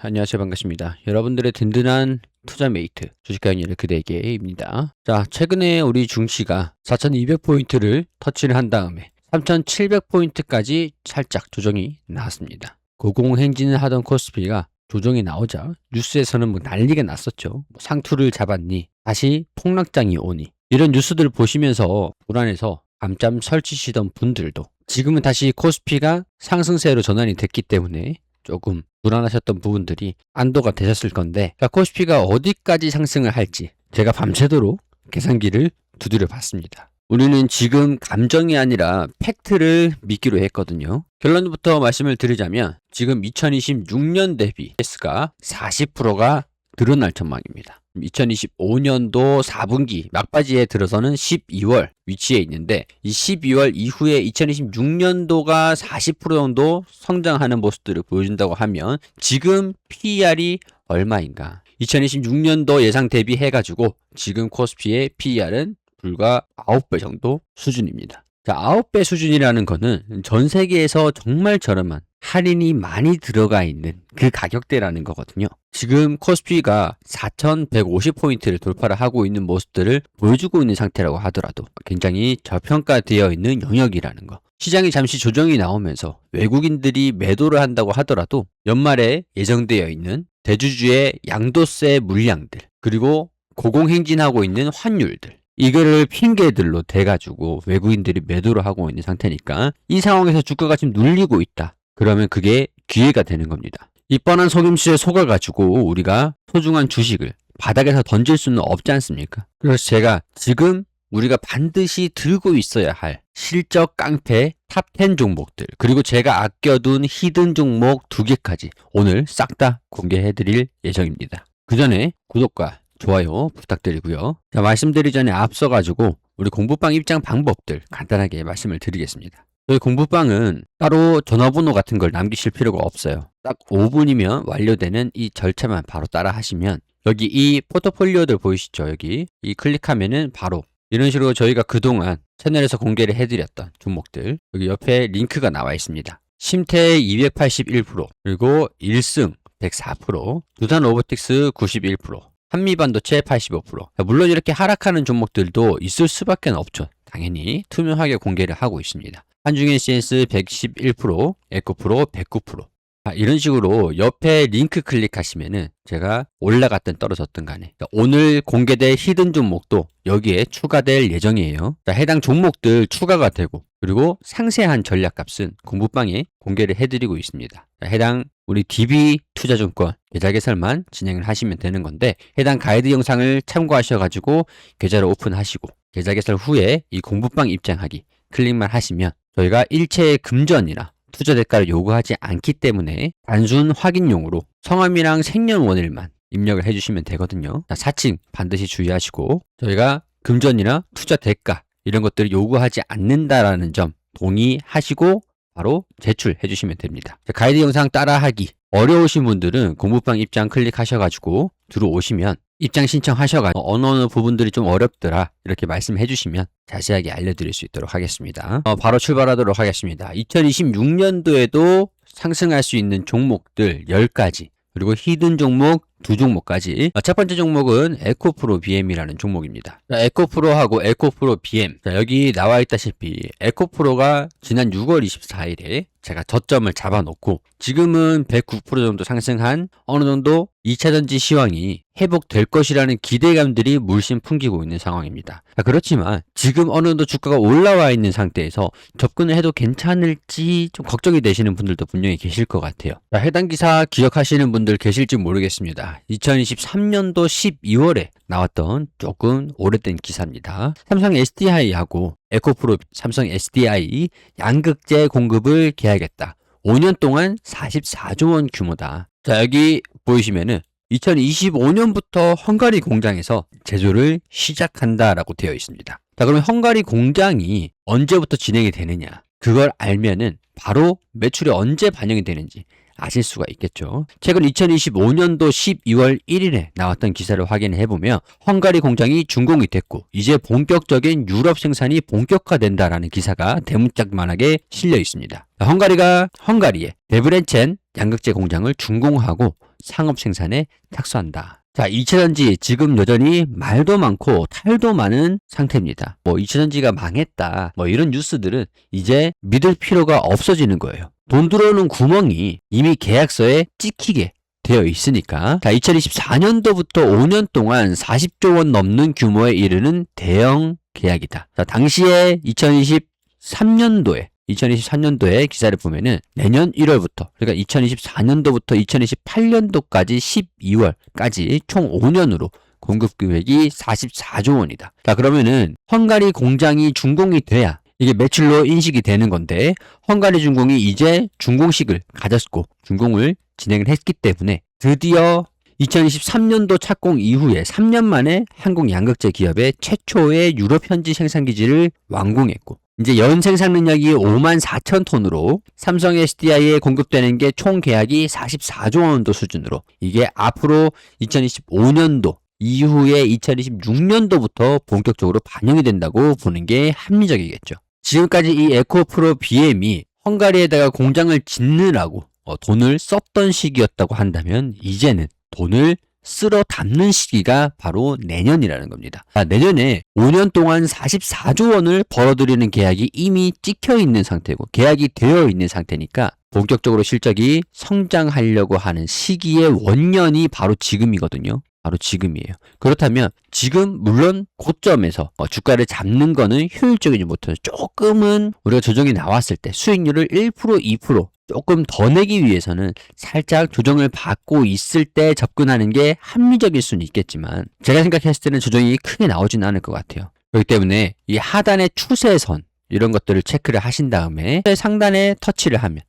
안녕하세요. 반갑습니다. 여러분들의 든든한 투자 메이트 주식강의를 그대에게입니다. 자, 최근에 우리 증시가 4200포인트를 터치를 한 다음에 3700포인트까지 살짝 조정이 나왔습니다. 고공행진을 하던 코스피가 조정이 나오자 뉴스에서는 난리가 났었죠. 상투를 잡았니? 다시 폭락장이 오니? 이런 뉴스들을 보시면서 불안해서 밤잠 설치시던 분들도 지금은 다시 코스피가 상승세로 전환이 됐기 때문에 조금 불안하셨던 부분들이 안도가 되셨을 건데, 코스피가 어디까지 상승을 할지 제가 밤새도록 계산기를 두드려 봤습니다. 우리는 지금 감정이 아니라 팩트를 믿기로 했거든요. 결론부터 말씀을 드리자면 지금 2026년 대비 S가 40%가 늘어날 전망입니다. 2025년도 4분기 막바지에 들어서는 12월 위치에 있는데, 이 12월 이후에 2026년도가 40% 정도 성장하는 모습들을 보여준다고 하면 지금 PER이 얼마인가? 2026년도 예상 대비해가지고 지금 코스피의 PER은 불과 9배 정도 수준입니다. 자, 9배 수준이라는 거는 전 세계에서 정말 저렴한 할인이 많이 들어가 있는 그 가격대라는 거거든요. 지금 코스피가 4150포인트를 돌파를 하고 있는 모습들을 보여주고 있는 상태라고 하더라도 굉장히 저평가되어 있는 영역이라는 거. 시장이 잠시 조정이 나오면서 외국인들이 매도를 한다고 하더라도 연말에 예정되어 있는 대주주의 양도세 물량들, 그리고 고공행진하고 있는 환율들, 이거를 핑계들로 대가지고 외국인들이 매도를 하고 있는 상태니까 이 상황에서 주가가 지금 눌리고 있다. 그러면 그게 기회가 되는 겁니다. 이 뻔한 속임수에 속아가지고 우리가 소중한 주식을 바닥에서 던질 수는 없지 않습니까? 그래서 제가 지금 우리가 반드시 들고 있어야 할 실적 깡패 탑10 종목들, 그리고 제가 아껴둔 히든 종목 2개까지 오늘 싹 다 공개해드릴 예정입니다. 그 전에 구독과 좋아요 부탁드리고요. 자, 말씀드리기 전에 앞서가지고 우리 공부방 입장 방법들 간단하게 말씀을 드리겠습니다. 저희 공부방은 따로 전화번호 같은 걸 남기실 필요가 없어요. 딱 5분이면 완료되는 이 절차만 바로 따라 하시면, 여기 이 포트폴리오들 보이시죠? 여기 이 클릭하면은 바로 이런 식으로 저희가 그동안 채널에서 공개를 해드렸던 종목들, 여기 옆에 링크가 나와 있습니다. 심태 281%, 그리고 1승 104%, 두산 로보틱스 91%, 한미반도체 85%. 물론 이렇게 하락하는 종목들도 있을 수밖에 없죠. 당연히 투명하게 공개를 하고 있습니다. 한중엔 CS 111%, 에코프로 109%. 이런 식으로 옆에 링크 클릭하시면은 제가 올라갔든 떨어졌든 간에 오늘 공개될 히든 종목도 여기에 추가될 예정이에요. 해당 종목들 추가가 되고, 그리고 상세한 전략값은 공부방에 공개를 해드리고 있습니다. 해당 우리 DB 투자증권 계좌 개설만 진행을 하시면 되는 건데, 해당 가이드 영상을 참고하셔가지고 계좌를 오픈하시고 계좌 개설 후에 이 공부방 입장하기 클릭만 하시면 저희가 일체의 금전이나 투자 대가를 요구하지 않기 때문에 단순 확인용으로 성함이랑 생년월일만 입력을 해주시면 되거든요. 사칭 반드시 주의하시고, 저희가 금전이나 투자 대가 이런 것들을 요구하지 않는다라는 점 동의하시고 바로 제출해 주시면 됩니다. 가이드 영상 따라하기 어려우신 분들은 공부방 입장 클릭하셔가지고 들어오시면 입장 신청하셔가지고 어느 부분들이 좀 어렵더라 이렇게 말씀해 주시면 자세하게 알려드릴 수 있도록 하겠습니다. 바로 출발하도록 하겠습니다. 2026년도에도 상승할 수 있는 종목들 10가지, 그리고 히든 종목 2종목까지. 첫 번째 종목은 에코프로 BM이라는 종목입니다. 에코프로하고 에코프로 BM, 여기 나와 있다시피 에코프로가 지난 6월 24일에 제가 저점을 잡아놓고 지금은 109% 정도 상승한 어느 정도 2차전지 시황이 회복될 것이라는 기대감들이 물씬 풍기고 있는 상황입니다. 그렇지만 지금 어느 정도 주가가 올라와 있는 상태에서 접근을 해도 괜찮을지 좀 걱정이 되시는 분들도 분명히 계실 것 같아요. 해당 기사 기억하시는 분들 계실지 모르겠습니다. 2023년도 12월에 나왔던 조금 오래된 기사입니다. 삼성 SDI하고 에코프로 삼성 SDI 양극재 공급을 계약했다. 5년 동안 44조 원 규모다. 자, 여기 보이시면은 2025년부터 헝가리 공장에서 제조를 시작한다라고 되어 있습니다. 자, 그러면 헝가리 공장이 언제부터 진행이 되느냐? 그걸 알면은 바로 매출이 언제 반영이 되는지 아실 수가 있겠죠. 최근 2025년도 12월 1일에 나왔던 기사를 확인해 보면 헝가리 공장이 준공이 됐고 이제 본격적인 유럽 생산이 본격화된다라는 기사가 대문짝만하게 실려 있습니다. 헝가리에 데브렌첸 양극재 공장을 준공하고 상업 생산에 착수한다. 자, 2차전지 지금 여전히 말도 많고 탈도 많은 상태입니다. 2차전지가 망했다. 이런 뉴스들은 이제 믿을 필요가 없어지는 거예요. 돈 들어오는 구멍이 이미 계약서에 찍히게 되어 있으니까. 자, 2024년도부터 5년 동안 40조 원 넘는 규모에 이르는 대형 계약이다. 자, 당시에 2023년도에 기사를 보면은 내년 1월부터, 그러니까 2024년도부터 2028년도까지 12월까지 총 5년으로 공급 금액이 44조 원이다. 자, 그러면은 헝가리 공장이 준공이 돼야 이게 매출로 인식이 되는 건데, 헝가리 준공이 이제 준공식을 가졌고 준공을 진행을 했기 때문에 드디어 2023년도 착공 이후에 3년 만에 한국 양극재 기업의 최초의 유럽 현지 생산 기지를 완공했고, 이제 연 생산 능력이 5만 4천 톤으로 삼성 SDI에 공급되는 게 총 계약이 44조 원도 수준으로, 이게 앞으로 2025년도 이후에 2026년도부터 본격적으로 반영이 된다고 보는 게 합리적이겠죠. 지금까지 이 에코프로 BM이 헝가리에다가 공장을 짓느라고 돈을 썼던 시기였다고 한다면, 이제는 돈을 쓸어 담는 시기가 바로 내년이라는 겁니다. 내년에 5년 동안 44조 원을 벌어들이는 계약이 이미 찍혀 있는 상태고 계약이 되어 있는 상태니까 본격적으로 실적이 성장하려고 하는 시기의 원년이 바로 지금이거든요. 바로 지금이에요. 그렇다면 지금 물론 고점에서 주가를 잡는 거는 효율적이지 못해서 조금은 우리가 조정이 나왔을 때 수익률을 1%, 2% 조금 더 내기 위해서는 살짝 조정을 받고 있을 때 접근하는 게 합리적일 수는 있겠지만, 제가 생각했을 때는 조정이 크게 나오지는 않을 것 같아요. 그렇기 때문에 이 하단의 추세선 이런 것들을 체크를 하신 다음에 상단에 터치를 하면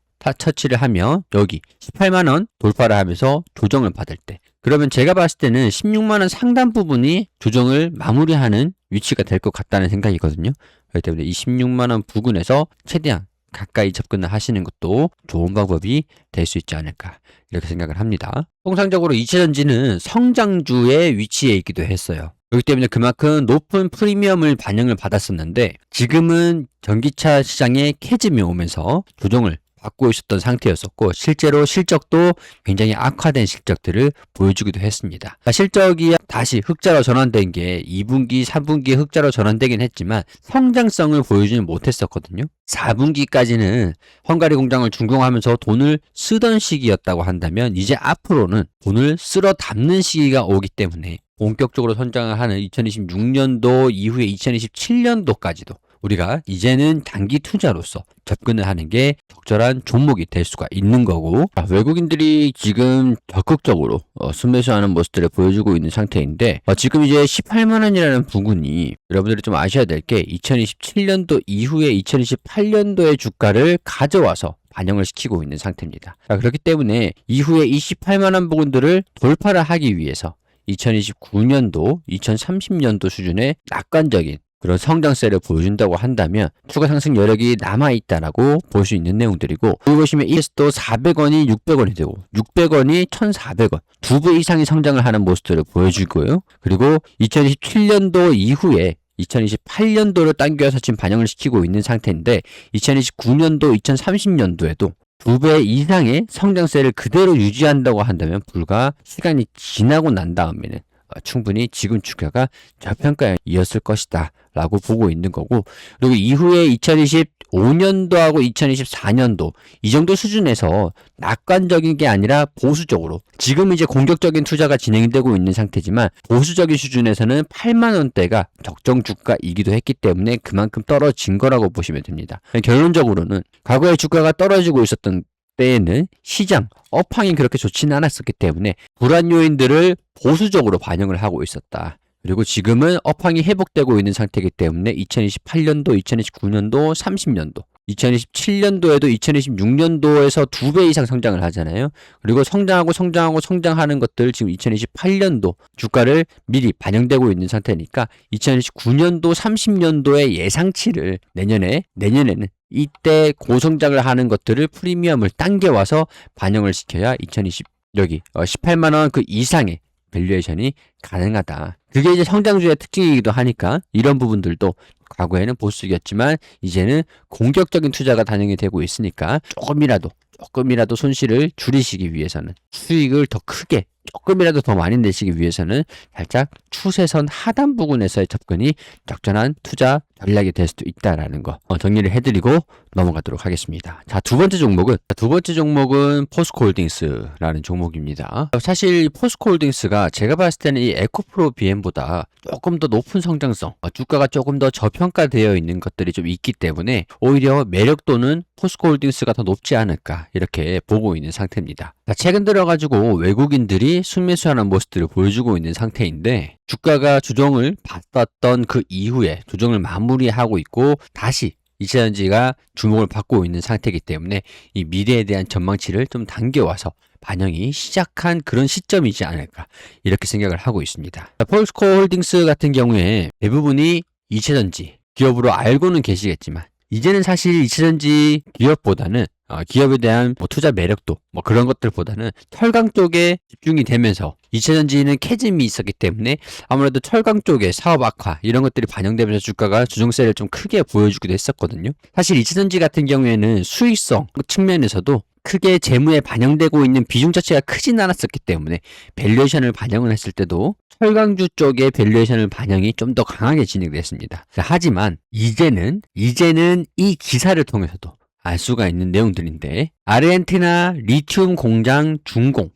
여기 18만원 돌파를 하면서 조정을 받을 때, 그러면 제가 봤을 때는 16만원 상단 부분이 조정을 마무리하는 위치가 될 것 같다는 생각이거든요. 그렇기 때문에 이 16만원 부근에서 최대한 가까이 접근을 하시는 것도 좋은 방법이 될 수 있지 않을까, 이렇게 생각을 합니다. 통상적으로 2차전지는 성장주의 위치에 있기도 했어요. 그렇기 때문에 그만큼 높은 프리미엄을 반영을 받았었는데, 지금은 전기차 시장에 캐즘이 오면서 조정을 받고 있었던 상태였었고, 실제로 실적도 굉장히 악화된 실적들을 보여주기도 했습니다. 실적이 다시 흑자로 전환된 게 2분기, 3분기에 흑자로 전환되긴 했지만 성장성을 보여주지 못했었거든요. 4분기까지는 헝가리 공장을 준공하면서 돈을 쓰던 시기였다고 한다면, 이제 앞으로는 돈을 쓸어 담는 시기가 오기 때문에 본격적으로 성장을 하는 2026년도 이후에 2027년도까지도 우리가 이제는 단기 투자로서 접근을 하는 게 적절한 종목이 될 수가 있는 거고, 외국인들이 지금 적극적으로 순매수하는 모습들을 보여주고 있는 상태인데, 지금 이제 18만원이라는 부분이 여러분들이 좀 아셔야 될 게 2027년도 이후에 2028년도의 주가를 가져와서 반영을 시키고 있는 상태입니다. 그렇기 때문에 이후에 이 18만원 부분들을 돌파를 하기 위해서 2029년도, 2030년도 수준의 낙관적인 그런 성장세를 보여준다고 한다면 추가 상승 여력이 남아있다라고 볼 수 있는 내용들이고, 여기 보시면 EPS도 400원이 600원이 되고 600원이 1400원, 2배 이상의 성장을 하는 모습들을 보여주고요. 그리고 2027년도 이후에 2028년도를 당겨서 지금 반영을 시키고 있는 상태인데, 2029년도, 2030년도에도 2배 이상의 성장세를 그대로 유지한다고 한다면 불과 시간이 지나고 난 다음에는 충분히 지금 주가가 저평가이었을 것이다 라고 보고 있는 거고, 그리고 이후에 2025년도하고 2024년도 이 정도 수준에서 낙관적인 게 아니라 보수적으로, 지금 이제 공격적인 투자가 진행되고 있는 상태지만 보수적인 수준에서는 8만원대가 적정 주가이기도 했기 때문에 그만큼 떨어진 거라고 보시면 됩니다. 결론적으로는 과거에 주가가 떨어지고 있었던 때에는 시장 업황이 그렇게 좋지는 않았었기 때문에 불안 요인들을 보수적으로 반영을 하고 있었다. 그리고 지금은 업황이 회복되고 있는 상태이기 때문에 2028년도, 2029년도, 30년도, 2027년도에도 2026년도에서 2배 이상 성장을 하잖아요. 그리고 성장하는 것들 지금 2028년도 주가를 미리 반영되고 있는 상태니까 2029년도, 30년도의 예상치를 내년에는 이때 고성장을 하는 것들을 프리미엄을 당겨와서 반영을 시켜야 여기 18만원 그 이상의 밸류에이션이 가능하다. 그게 이제 성장주의 특징이기도 하니까 이런 부분들도 과거에는 보수적이었지만 이제는 공격적인 투자가 단행이 되고 있으니까 조금이라도 손실을 줄이시기 위해서는 수익을 더 크게 조금이라도 더 많이 내시기 위해서는 살짝 추세선 하단 부근에서의 접근이 적절한 투자 전략이 될 수도 있다라는 거 정리를 해드리고 넘어가도록 하겠습니다. 자, 두 번째 종목은 포스코홀딩스라는 종목입니다. 사실 포스코홀딩스가 제가 봤을 때는 이 에코프로 BM보다 조금 더 높은 성장성, 주가가 조금 더 저평가되어 있는 것들이 좀 있기 때문에 오히려 매력도는 포스코홀딩스가 더 높지 않을까 이렇게 보고 있는 상태입니다. 자, 최근 들어가지고 외국인들이 순매수하는 모습들을 보여주고 있는 상태인데 주가가 조정을 받았던 그 이후에 조정을 마무리하고 있고 다시 이차전지가 주목을 받고 있는 상태이기 때문에 이 미래에 대한 전망치를 좀 당겨와서 반영이 시작한 그런 시점이지 않을까 이렇게 생각을 하고 있습니다. 포스코홀딩스 같은 경우에 대부분이 이차전지 기업으로 알고는 계시겠지만 이제는 사실 이차전지 기업보다는 기업에 대한 투자 매력도 그런 것들보다는 철강 쪽에 집중이 되면서 이차전지는 캐즘이 있었기 때문에 아무래도 철강 쪽의 사업 악화 이런 것들이 반영되면서 주가가 조정세를 좀 크게 보여주기도 했었거든요. 사실 이차전지 같은 경우에는 수익성 측면에서도 크게 재무에 반영되고 있는 비중 자체가 크진 않았었기 때문에 밸류에이션을 반영을 했을 때도 철강주 쪽의 밸류에이션을 반영이 좀 더 강하게 진행됐습니다. 하지만 이제는 이 기사를 통해서도 알 수가 있는 내용들인데 아르헨티나 리튬 공장 준공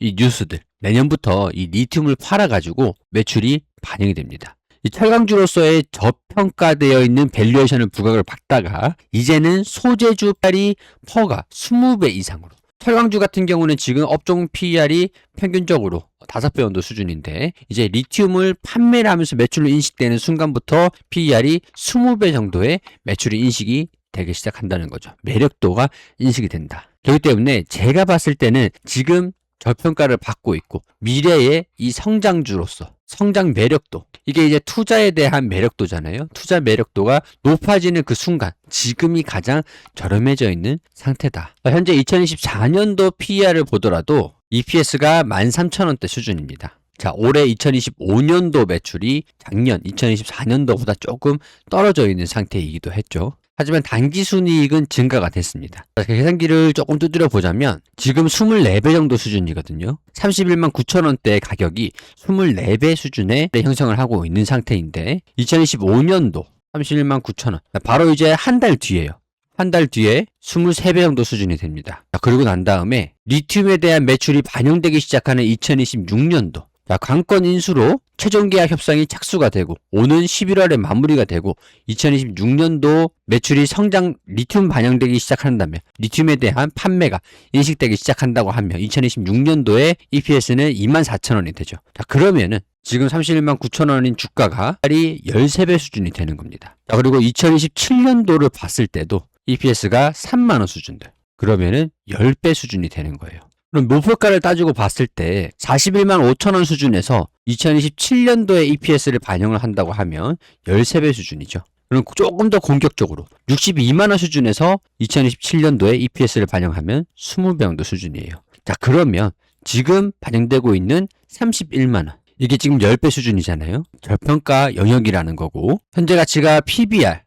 이 뉴스들 내년부터 이 리튬을 팔아가지고 매출이 반영이 됩니다. 이 철강주로서의 저평가되어 있는 밸류에이션을 부각을 받다가 이제는 소재주 PR이 퍼가 20배 이상으로 철강주 같은 경우는 지금 업종 PR이 평균적으로 5배 정도 수준인데 이제 리튬을 판매를 하면서 매출로 인식되는 순간부터 PR이 20배 정도의 매출이 인식이 되기 시작한다는 거죠. 매력도가 인식이 된다. 그렇기 때문에 제가 봤을 때는 지금 저평가를 받고 있고 미래의 이 성장주로서 성장 매력도 이게 이제 투자에 대한 매력도잖아요. 투자 매력도가 높아지는 그 순간 지금이 가장 저렴해져 있는 상태다. 현재 2024년도 PER을 보더라도 EPS가 13,000원대 수준입니다. 자, 올해 2025년도 매출이 작년 2024년도보다 조금 떨어져 있는 상태이기도 했죠. 하지만 단기순이익은 증가가 됐습니다. 계산기를 조금 두드려 보자면 지금 24배 정도 수준이거든요. 31만 9천원대 가격이 24배 수준의 형성을 하고 있는 상태인데 2025년도 31만 9천원 바로 이제 한 달 뒤에요. 한 달 뒤에 23배 정도 수준이 됩니다. 그리고 난 다음에 리튬에 대한 매출이 반영되기 시작하는 2026년도 관건 인수로 최종 계약 협상이 착수가 되고 오는 11월에 마무리가 되고 2026년도 매출이 성장 리튬 반영되기 시작한다면 리튬에 대한 판매가 인식되기 시작한다고 하면 2026년도에 EPS는 24,000원이 되죠. 자, 그러면은 지금 31만 9천원인 주가가 13배 수준이 되는 겁니다. 자, 그리고 2027년도를 봤을 때도 EPS가 3만원 수준들. 그러면은 10배 수준이 되는 거예요. 그럼 목표가를 따지고 봤을 때 41만 5천원 수준에서 2027년도에 EPS를 반영을 한다고 하면 13배 수준이죠. 그럼 조금 더 공격적으로 62만원 수준에서 2027년도에 EPS를 반영하면 20배 정도 수준이에요. 자, 그러면 지금 반영되고 있는 31만원 이게 지금 10배 수준이잖아요. 저평가 영역이라는 거고 현재 가치가 PBR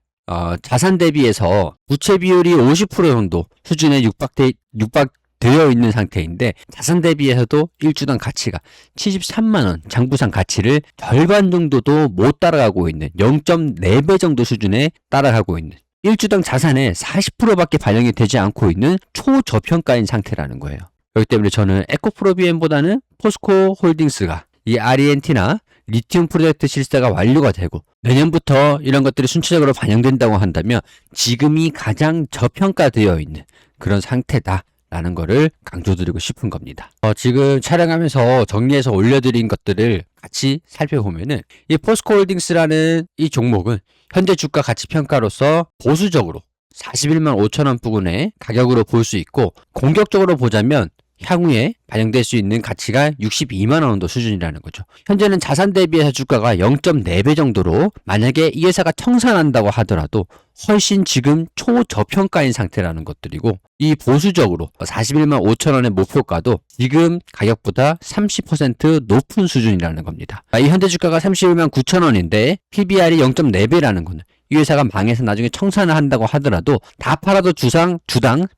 자산 대비해서 부채 비율이 50% 정도 수준에 육박되어 있는 상태인데 자산 대비해서도 일주당 가치가 73만원 장부상 가치를 절반 정도도 못 따라가고 있는 0.4배 정도 수준에 따라가고 있는 일주당 자산의 40%밖에 반영이 되지 않고 있는 초저평가인 상태라는 거예요. 그렇기 때문에 저는 에코프로비엠보다는 포스코홀딩스가 이 아르헨티나 리튬 프로젝트 실사가 완료가 되고 내년부터 이런 것들이 순차적으로 반영된다고 한다면 지금이 가장 저평가되어 있는 그런 상태다 라는 거를 강조드리고 싶은 겁니다. 지금 촬영하면서 정리해서 올려드린 것들을 같이 살펴보면은 이 포스코홀딩스라는 이 종목은 현재 주가 가치 평가로서 보수적으로 41만 5천원 부근의 가격으로 볼 수 있고 공격적으로 보자면 향후에 반영될 수 있는 가치가 62만원 정도 수준이라는 거죠. 현재는 자산 대비해서 주가가 0.4배 정도로 만약에 이 회사가 청산한다고 하더라도 훨씬 지금 초저평가인 상태라는 것들이고 이 보수적으로 41만 5천원의 목표가도 지금 가격보다 30% 높은 수준이라는 겁니다. 이 현재 주가가 31만 9천원인데 PBR이 0.4배라는 거는 이 회사가 망해서 나중에 청산을 한다고 하더라도 다 팔아도 주당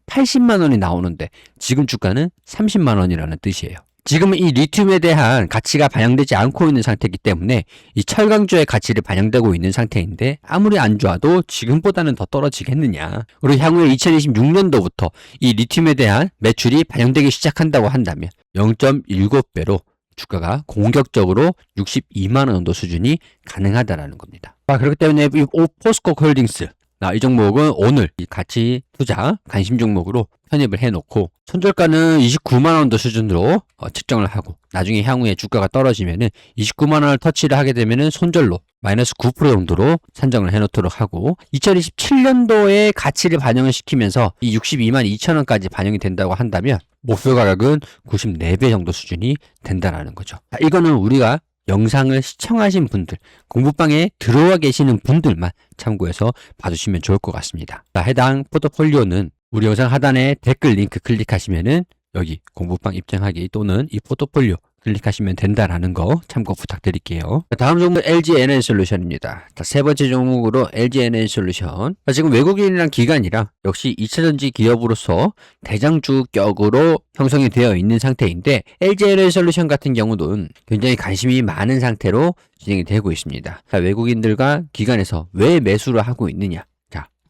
80만 원이 나오는데 지금 주가는 30만 원이라는 뜻이에요. 지금은 이 리튬에 대한 가치가 반영되지 않고 있는 상태이기 때문에 이 철강주의 가치를 반영되고 있는 상태인데 아무리 안 좋아도 지금보다는 더 떨어지겠느냐. 그리고 향후에 2026년도부터 이 리튬에 대한 매출이 반영되기 시작한다고 한다면 0.7배로 주가가 공격적으로 62만 원 정도 수준이 가능하다라는 겁니다. 그렇기 때문에 이 포스코 홀딩스 이 종목은 오늘 이 가치 투자 관심 종목으로 편입을 해놓고 손절가는 29만 원도 수준으로 측정을 하고 나중에 향후에 주가가 떨어지면은 29만 원을 터치를 하게 되면은 손절로 마이너스 9% 정도로 산정을 해놓도록 하고 2027년도에 가치를 반영을 시키면서 이 62만 2천 원까지 반영이 된다고 한다면 목표 가격은 94배 정도 수준이 된다라는 거죠. 이거는 우리가 영상을 시청하신 분들, 공부방에 들어와 계시는 분들만 참고해서 봐주시면 좋을 것 같습니다. 해당 포트폴리오는 우리 영상 하단에 댓글 링크 클릭하시면은 여기 공부방 입장하기 또는 이 포트폴리오 클릭하시면 된다라는 거 참고 부탁드릴게요. 다음 종목 LG 에너지솔루션입니다. 세 번째 종목으로 LG 에너지솔루션. 지금 외국인이랑 기관이랑 역시 2차전지 기업으로서 대장주격으로 형성이 되어 있는 상태인데 LG 에너지솔루션 같은 경우는 굉장히 관심이 많은 상태로 진행이 되고 있습니다. 외국인들과 기관에서 왜 매수를 하고 있느냐.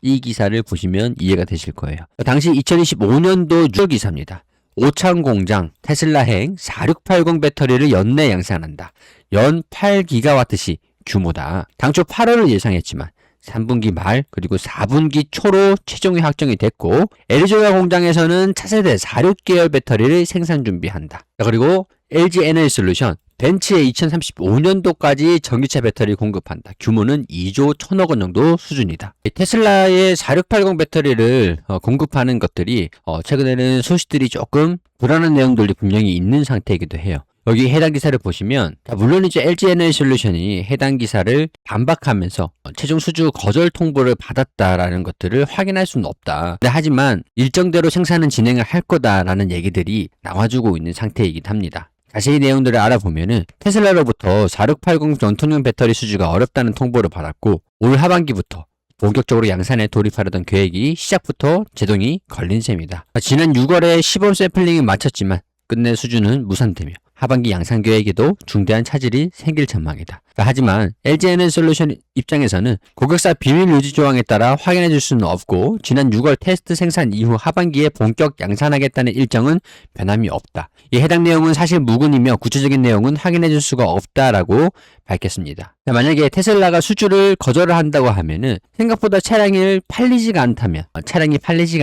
이 기사를 보시면 이해가 되실 거예요. 당시 2025년도 6월 기사입니다. 오창 공장 테슬라행 4680 배터리를 연내 양산한다. 연 8기가와트시 규모다. 당초 8월을 예상했지만 3분기 말 그리고 4분기 초로 최종이 확정이 됐고 애리조나 공장에서는 차세대 46계열 배터리를 생산 준비한다. 그리고 LG 에너지솔루션 벤츠에 2035년도까지 전기차 배터리 공급한다. 규모는 2조 1천억 원 정도 수준이다. 테슬라의 4680 배터리를 공급하는 것들이 최근에는 소식들이 조금 불안한 내용들이 분명히 있는 상태이기도 해요. 여기 해당 기사를 보시면 물론 이제 LG 에너지솔루션이 해당 기사를 반박하면서 최종 수주 거절 통보를 받았다라는 것들을 확인할 수는 없다. 하지만 일정대로 생산은 진행을 할 거다라는 얘기들이 나와주고 있는 상태이긴 합니다. 자세히 내용들을 알아보면은 테슬라로부터 4680 전통용 배터리 수주가 어렵다는 통보를 받았고 올 하반기부터 본격적으로 양산에 돌입하려던 계획이 시작부터 제동이 걸린 셈이다. 지난 6월에 시범 샘플링을 마쳤지만 끝내 수주는 무산되며 하반기 양산 계획에도 중대한 차질이 생길 전망이다. 하지만 LG 에너지솔루션 입장에서는 고객사 비밀 유지 조항에 따라 확인해 줄 수는 없고 지난 6월 테스트 생산 이후 하반기에 본격 양산하겠다는 일정은 변함이 없다. 이 해당 내용은 사실 무근이며 구체적인 내용은 확인해 줄 수가 없다라고 밝혔습니다. 만약에 테슬라가 수주를 거절을 한다고 하면은 생각보다 차량이 팔리지가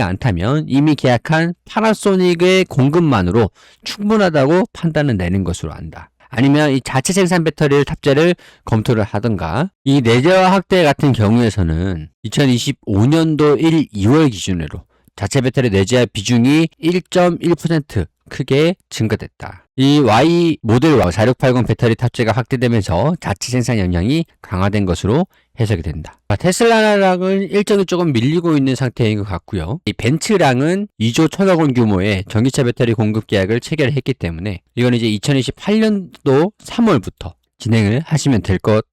않다면 이미 계약한 파나소닉의 공급만으로 충분하다고 판단을 내는 것으로 안다. 아니면 이 자체 생산 배터리를 탑재를 검토를 하던가 이 내재화 확대 같은 경우에서는 2025년도 1, 2월 기준으로 자체 배터리 내재화 비중이 1.1% 크게 증가됐다. 이 Y 모델 4680 배터리 탑재가 확대되면서 자체 생산 역량이 강화된 것으로 해석이 된다. 테슬라랑은 일정이 조금 밀리고 있는 상태인 것 같고요. 이 벤츠랑은 2조 1천억 원 규모의 전기차 배터리 공급 계약을 체결했기 때문에 이건 이제 2028년도 3월부터 진행을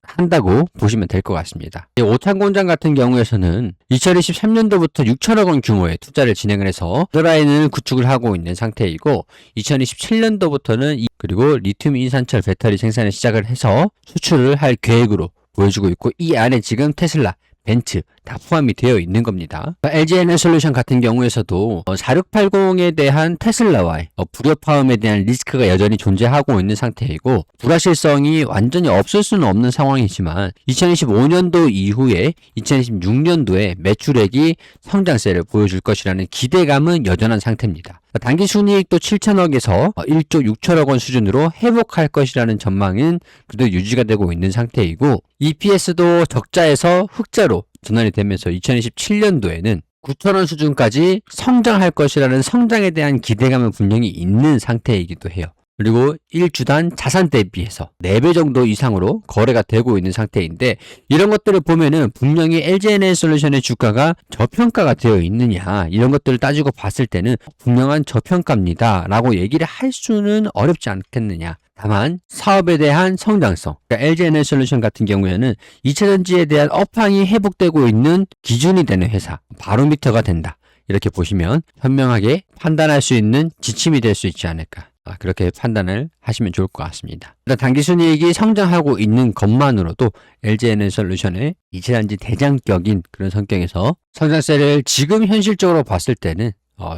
한다고 보시면 될 것 같습니다. 오탄 공장 같은 경우에서는 2023년도부터 6천억 원 규모의 투자를 진행을 해서 라인을 구축을 하고 있는 상태이고 2027년도부터는 그리고 리튬 인산철 배터리 생산을 시작을 해서 수출을 할 계획으로 보여주고 있고 이 안에 지금 테슬라, 벤츠 다 포함이 되어 있는 겁니다. LG 에너지솔루션 같은 경우에서도 4680에 대한 테슬라와의 불협화음에 대한 리스크가 여전히 존재하고 있는 상태이고 불확실성이 완전히 없을 수는 없는 상황이지만 2025년도 이후에 2026년도에 매출액이 성장세를 보여줄 것이라는 기대감은 여전한 상태입니다. 단기 순이익도 7천억에서 1조 6천억 원 수준으로 회복할 것이라는 전망은 그대로 유지가 되고 있는 상태이고 EPS도 적자에서 흑자로 전환이 되면서 2027년도에는 9천원 수준까지 성장할 것이라는 성장에 대한 기대감은 분명히 있는 상태이기도 해요. 그리고 1주단 자산 대비해서 4배 정도 이상으로 거래가 되고 있는 상태인데 이런 것들을 보면은 분명히 LG에너지솔루션의 주가가 저평가가 되어 있느냐 이런 것들을 따지고 봤을 때는 분명한 저평가입니다 라고 얘기를 할 수는 어렵지 않겠느냐. 다만 사업에 대한 성장성, 그러니까 LG에너지솔루션 같은 경우에는 2차전지에 대한 업황이 회복되고 있는 기준이 되는 회사, 바로미터가 된다. 이렇게 보시면 현명하게 판단할 수 있는 지침이 될 수 있지 않을까. 그렇게 판단을 하시면 좋을 것 같습니다. 일단 당기순이익이 성장하고 있는 것만으로도 LG에너지솔루션의 2차전지 대장격인 그런 성격에서 성장세를 지금 현실적으로 봤을 때는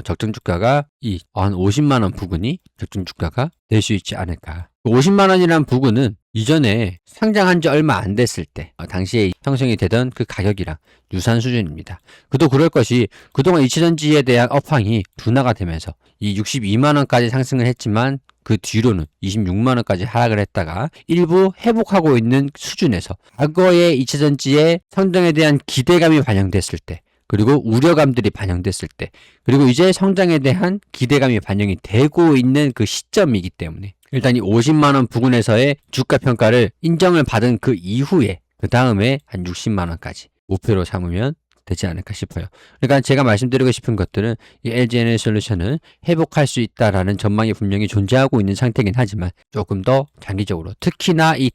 적정 주가가 한 50만 원 부근이 적정 주가가 될 수 있지 않을까. 50만 원이라는 부근은 이전에 상장한 지 얼마 안 됐을 때 당시에 형성이 되던 그 가격이랑 유사한 수준입니다. 그도 그럴 것이 그동안 2차전지에 대한 업황이 둔화가 되면서 이 62만 원까지 상승을 했지만 그 뒤로는 26만 원까지 하락을 했다가 일부 회복하고 있는 수준에서 과거의 2차전지의 성장에 대한 기대감이 반영됐을 때 그리고 우려감들이 반영됐을 때 그리고 이제 성장에 대한 기대감이 반영이 되고 있는 그 시점이기 때문에 일단 이 50만 원 부근에서의 주가 평가를 인정을 받은 그 이후에 그 다음에 한 60만 원까지 목표로 삼으면 되지 않을까 싶어요. 그러니까 제가 말씀드리고 싶은 것들은 이 LG에너지솔루션은 회복할 수 있다라는 전망이 분명히 존재하고 있는 상태이긴 하지만 조금 더 장기적으로 특히나 이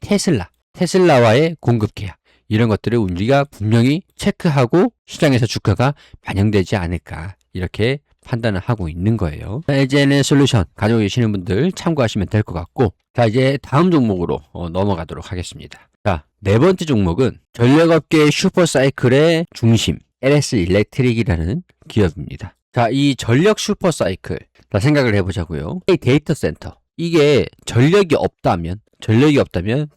테슬라와의 공급 계약 이런 것들을 우리가 분명히 체크하고 시장에서 주가가 반영되지 않을까 이렇게 판단을 하고 있는 거예요. LG에너지솔루션 가지고 계시는 분들 참고하시면 될 것 같고 자 이제 다음 종목으로 넘어가도록 하겠습니다. 자, 네 번째 종목은 전력업계의 슈퍼사이클의 중심 LS 일렉트릭이라는 기업입니다. 자, 이 전력 슈퍼사이클 생각을 해보자고요. 이 데이터 센터 이게 전력이 없다면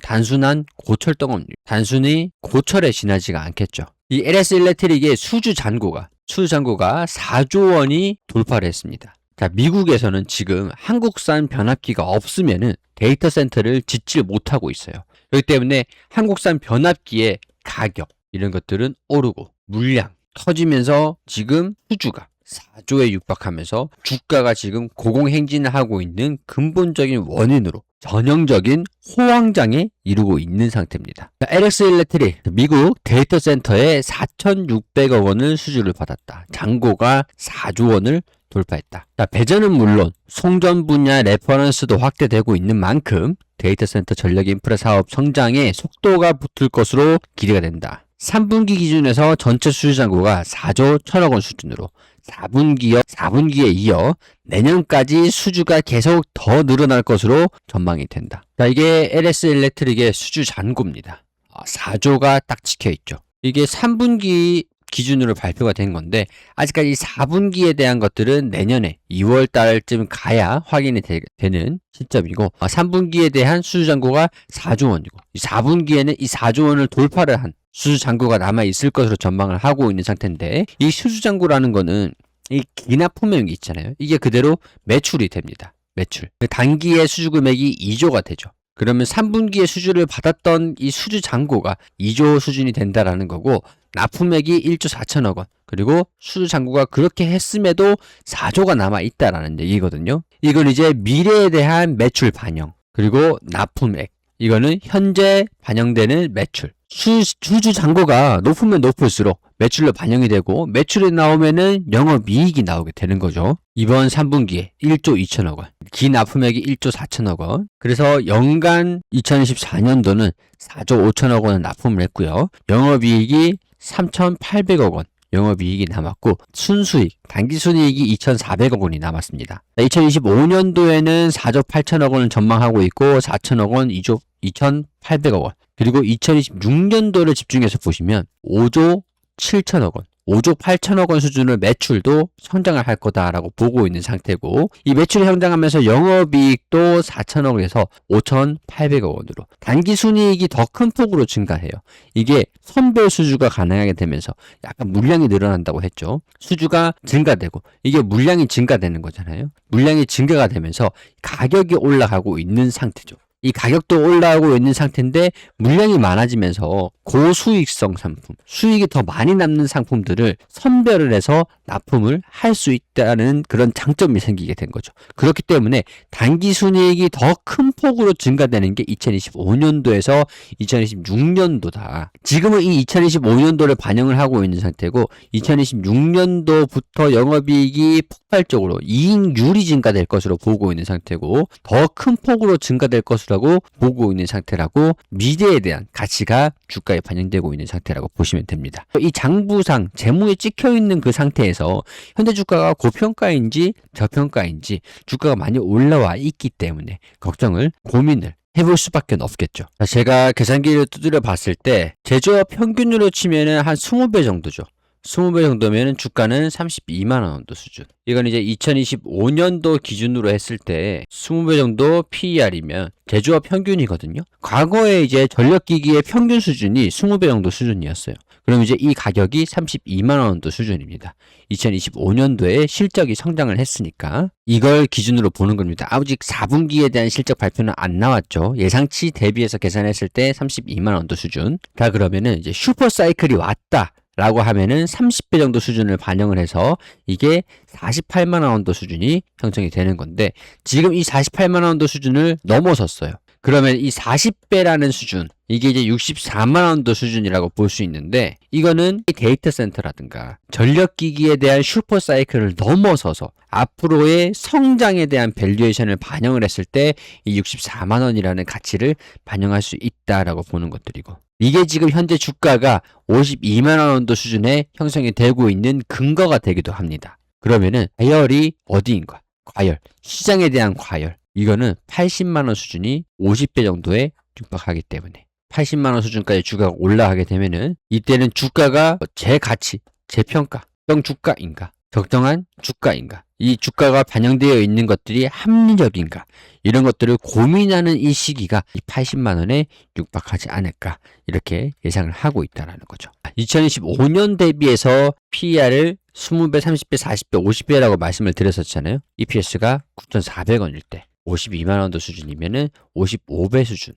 단순한 고철덩어리, 단순히 고철에 지나지가 않겠죠. 이 LS 일렉트릭의 수주 잔고가 4조 원이 돌파를 했습니다. 자, 미국에서는 지금 한국산 변압기가 없으면은 데이터 센터를 짓지 못하고 있어요. 그렇기 때문에 한국산 변압기의 가격 이런 것들은 오르고 물량 터지면서 지금 수주가 4조에 육박하면서 주가가 지금 고공행진을 하고 있는 근본적인 원인으로 전형적인 호황장에 이루고 있는 상태입니다. LS 일렉트릭 미국 데이터 센터에 4,600억 원을 수주를 받았다. 잔고가 4조 원을 돌파했다. 자, 배전은 물론 송전 분야 레퍼런스도 확대되고 있는 만큼 데이터 센터 전력 인프라 사업 성장에 속도가 붙을 것으로 기대가 된다. 3분기 기준에서 전체 수주 잔고가 4조 1천억 원 수준으로 4분기에 이어 내년까지 수주가 계속 더 늘어날 것으로 전망이 된다. 자, 이게 LS 일렉트릭의 수주 잔고입니다. 4조가 딱 찍혀있죠. 이게 3분기 기준으로 발표가 된 건데 아직까지 4분기에 대한 것들은 내년에 2월 달쯤 가야 확인이 되는 시점이고 3분기에 대한 수주 잔고가 4조 원이고 4분기에는 이 4조 원을 돌파를 한 수주 잔고가 남아 있을 것으로 전망을 하고 있는 상태인데 이 수주 잔고라는 거는 이 기납품명이 있잖아요. 이게 그대로 매출이 됩니다. 매출. 단기의 수주 금액이 2조가 되죠. 그러면 3분기에 수주를 받았던 이 수주 잔고가 2조 수준이 된다라는 거고 납품액이 1조 4천억 원 그리고 수주 잔고가 그렇게 했음에도 4조가 남아 있다라는 얘기거든요. 이건 이제 미래에 대한 매출 반영 그리고 납품액 이거는 현재 반영되는 매출 수주 잔고가 높으면 높을수록 매출로 반영이 되고 매출이 나오면은 영업이익이 나오게 되는 거죠. 이번 3분기에 1조 2천억 원, 기납품액이 1조 4천억 원. 그래서 연간 2024년도는 4조 5천억 원을 납품을 했고요. 영업이익이 3,800억 원. 영업이익이 남았고 순수익, 당기순이익이 2,400억 원이 남았습니다. 2025년도에는 4조 8천억 원을 전망하고 있고 4천억 원, 2조 2,800억 원. 그리고 2026년도를 집중해서 보시면 5조 7천억 원, 5조 8천억 원 수준의 매출도 성장을 할 거다라고 보고 있는 상태고 이 매출이 성장하면서 영업이익도 4천억에서 5,800억 원으로 단기순이익이 더 큰 폭으로 증가해요. 이게 선별 수주가 가능하게 되면서 약간 물량이 늘어난다고 했죠. 수주가 증가되고 이게 물량이 증가되는 거잖아요. 물량이 증가가 되면서 가격이 올라가고 있는 상태죠. 이 가격도 올라오고 있는 상태인데 물량이 많아지면서 고수익성 상품, 수익이 더 많이 남는 상품들을 선별을 해서 납품을 할 수 있다는 그런 장점이 생기게 된 거죠. 그렇기 때문에 단기 순이익이 더 큰 폭으로 증가되는 게 2025년도에서 2026년도다. 지금은 이 2025년도를 반영을 하고 있는 상태고 2026년도부터 영업이익이 폭발적으로 이익률이 증가될 것으로 보고 있는 상태고 더 큰 폭으로 증가될 것이라고 보고 있는 상태라고 미래에 대한 가치가 주가에 반영되고 있는 상태라고 보시면 됩니다. 이 장부상 재무에 찍혀 있는 그 상태에서 현재 주가가 고평가인지 저평가인지 주가가 많이 올라와 있기 때문에 걱정을 고민을 해볼 수밖에 없겠죠. 제가 계산기를 두드려 봤을 때 제조업 평균으로 치면은 한 20배 정도죠. 20배 정도면 주가는 32만 원 정도 수준. 이건 이제 2025년도 기준으로 했을 때 20배 정도 PER이면 제조업 평균이거든요. 과거에 이제 전력기기의 평균 수준이 20배 정도 수준이었어요. 그럼 이제 이 가격이 32만 원 정도 수준입니다. 2025년도에 실적이 성장을 했으니까 이걸 기준으로 보는 겁니다. 아직 4분기에 대한 실적 발표는 안 나왔죠. 예상치 대비해서 계산했을 때 32만 원 정도 수준. 자, 그러면은 이제 슈퍼 사이클이 왔다 라고 하면은 30배 정도 수준을 반영을 해서 이게 48만 원 정도 수준이 형성이 되는 건데 지금 이 48만 원 정도 수준을 넘어섰어요. 그러면 이 40배라는 수준, 이게 이제 64만 원 정도 수준이라고 볼 수 있는데 이거는 데이터 센터라든가 전력기기에 대한 슈퍼 사이클을 넘어서서 앞으로의 성장에 대한 밸류에이션을 반영을 했을 때 이 64만 원이라는 가치를 반영할 수 있다라고 보는 것들이고 이게 지금 현재 주가가 52만 원 정도 수준에 형성이 되고 있는 근거가 되기도 합니다. 그러면은 과열이 어디인가? 과열, 시장에 대한 과열. 이거는 80만 원 수준이 50배 정도에 육박하기 때문에 80만 원 수준까지 주가가 올라가게 되면은 이때는 주가가 제 가치, 제 평가, 적정 주가인가? 적정한 주가인가? 이 주가가 반영되어 있는 것들이 합리적인가? 이런 것들을 고민하는 이 시기가 이 80만 원에 육박하지 않을까? 이렇게 예상을 하고 있다는 거죠. 2025년 대비해서 PER을 20배, 30배, 40배, 50배라고 말씀을 드렸었잖아요. EPS가 9,400원일 때 52만 원도 수준이면은 55배 수준.